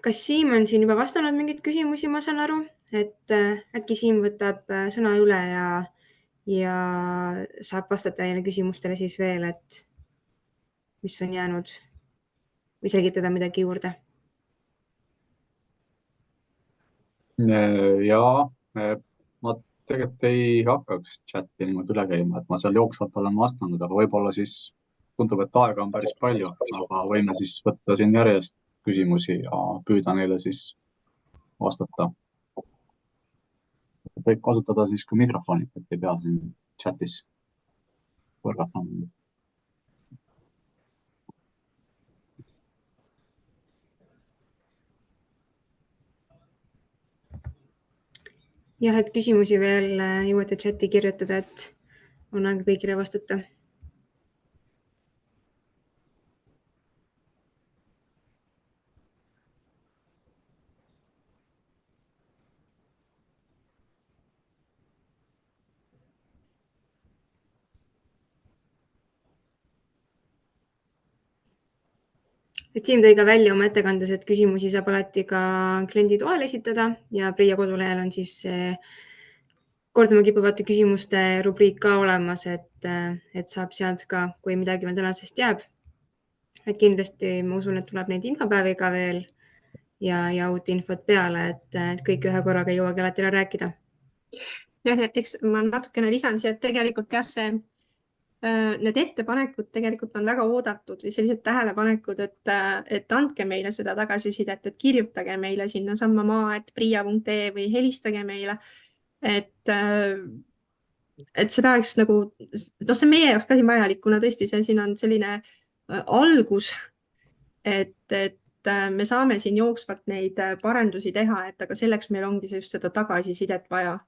Kas Siim on siin juba vastanud mingid küsimusi, ma saan aru, et äkki Siim võtab sõna üle ja saab vastata neile küsimustele siis veel, et mis on jäänud või selgitada midagi juurde? Ja ma tegelikult ei hakkaks chati niimoodi üle käima, et ma seal jooksvalt olen vastanud, aga võib-olla siis tundub, et aega on päris palju, aga võime siis võtta siin järjest küsimusi ja püüda neile siis vastata. Võib kasutada siis kui mikrofoni, et ei pea siin chatis võrgatama. Jah, et küsimusi veel jõuate chati kirjutada, et on aega kõigile vastata. Et Siim tõi ka välja oma ettekandes, et küsimusi saab alati ka kliendi toel esitada ja Priia kodulehel on siis korduma kippuvate küsimuste rubriik ka olemas, et saab sealt ka, kui midagi veel tänasest jääb. Et kindlasti ma usun, et tuleb neid infopäevi ka veel ja uut infot peale, et kõik ühe korraga ei jõuagi alati ära rääkida. Ja, eks ma natukene lisan siia, et tegelikult jah, need ettepanekud tegelikult on väga oodatud või sellised tähelepanekud, et andke meile seda tagasisidet, et kirjutage meile sinna sammamaa@priia.ee või helistage meile, et seda oleks nagu, see meie jaoks ka siin vajalik, kuna tõesti siin on selline algus, et me saame siin jooksvalt neid parendusi teha, et aga selleks meil ongi just seda tagasisidet vaja.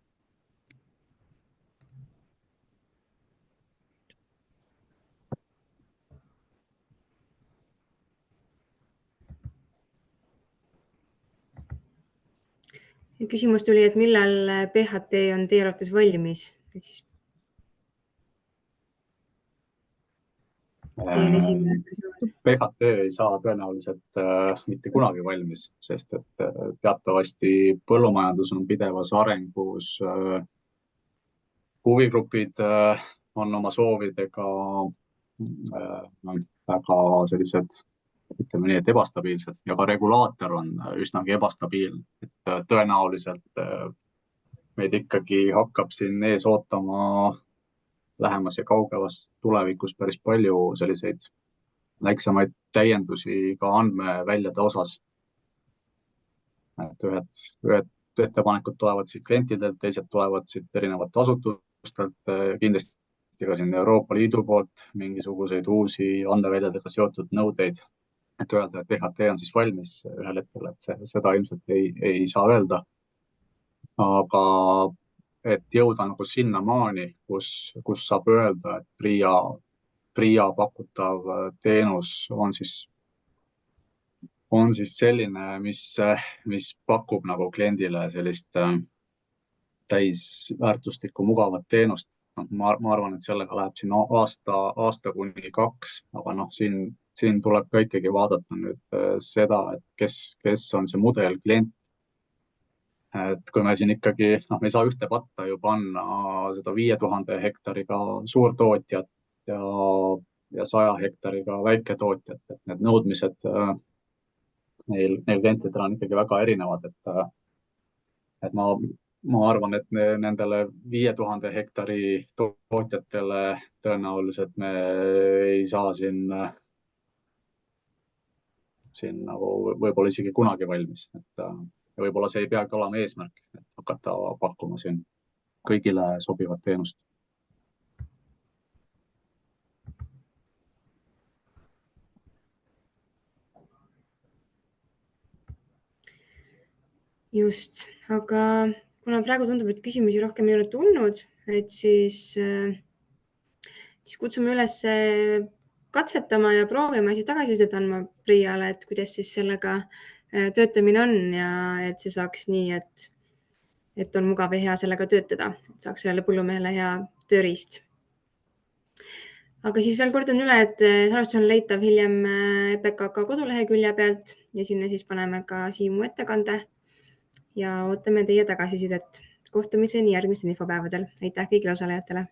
Ja küsimus tuli, et millal PHT on teie arvates valmis? PHT ei saa tõenäoliselt mitte kunagi valmis, sest et teatavasti põllumajandus on pidevas arengus. Huvigrupid on oma soovidega väga sellised, ütleme nii, et ebastabiilsed ja ka regulaator on üsnagi ebastabiilne, et tõenäoliselt meid ikkagi hakkab siin ees ootama lähemas ja kaugemas tulevikus päris palju selliseid väiksemaid täiendusi ka andmeväljade osas. Et ühed ettepanekud tulevad siit klientidelt, teised tulevad siit erinevate asutustelt, kindlasti ka siin Euroopa Liidu poolt mingisuguseid uusi andmeväljadega seotud nõudeid. Et öelda, et PHT on siis valmis ühel hetkel, et seda ilmselt ei saa öelda. Aga et jõuda nagu sinnamaani, kus saab öelda, et Priia PRIA pakutav teenus on siis selline, mis pakub nagu kliendile sellist täisväärtuslikku mugavat teenust. Ma arvan, et sellega läheb siin aasta kuni 2, aga siin tuleb ka ikkagi vaadata nüüd seda, et kes on see mudel klient. Et kui me siin ikkagi, me ei saa ühte patta ju panna seda 5000 hektariga suurtootjat ja 100 hektariga väiketootjat, et need nõudmised neil klientidel on ikkagi väga erinevad, et ma arvan, et nendele 5000 hektari tootjatele tõenäoliselt me ei saa siin nagu võib-olla isegi kunagi valmis, et ja võib-olla see ei peagi olema eesmärk, et hakata pakkuma siin kõigile sobivat teenust. Just, aga kuna praegu tundub, et küsimusi rohkem ei ole tulnud, et siis kutsume üles katsetama ja proovima ja siis tagasisidet andma PRIA-le, et kuidas siis sellega töötamine on ja et see saaks nii, et on mugav ja hea sellega töötada, et saaks sellele põllumehele hea tööriist. Aga siis veel kordan üle, et salvestus on leitav hiljem EPKK kodulehekülje pealt ja sinna siis paneme ka Siimu ettekande ja ootame teie tagasisidet. Kohtumiseni järgmistel infopäevadel. Aitäh kõigile osalejatele!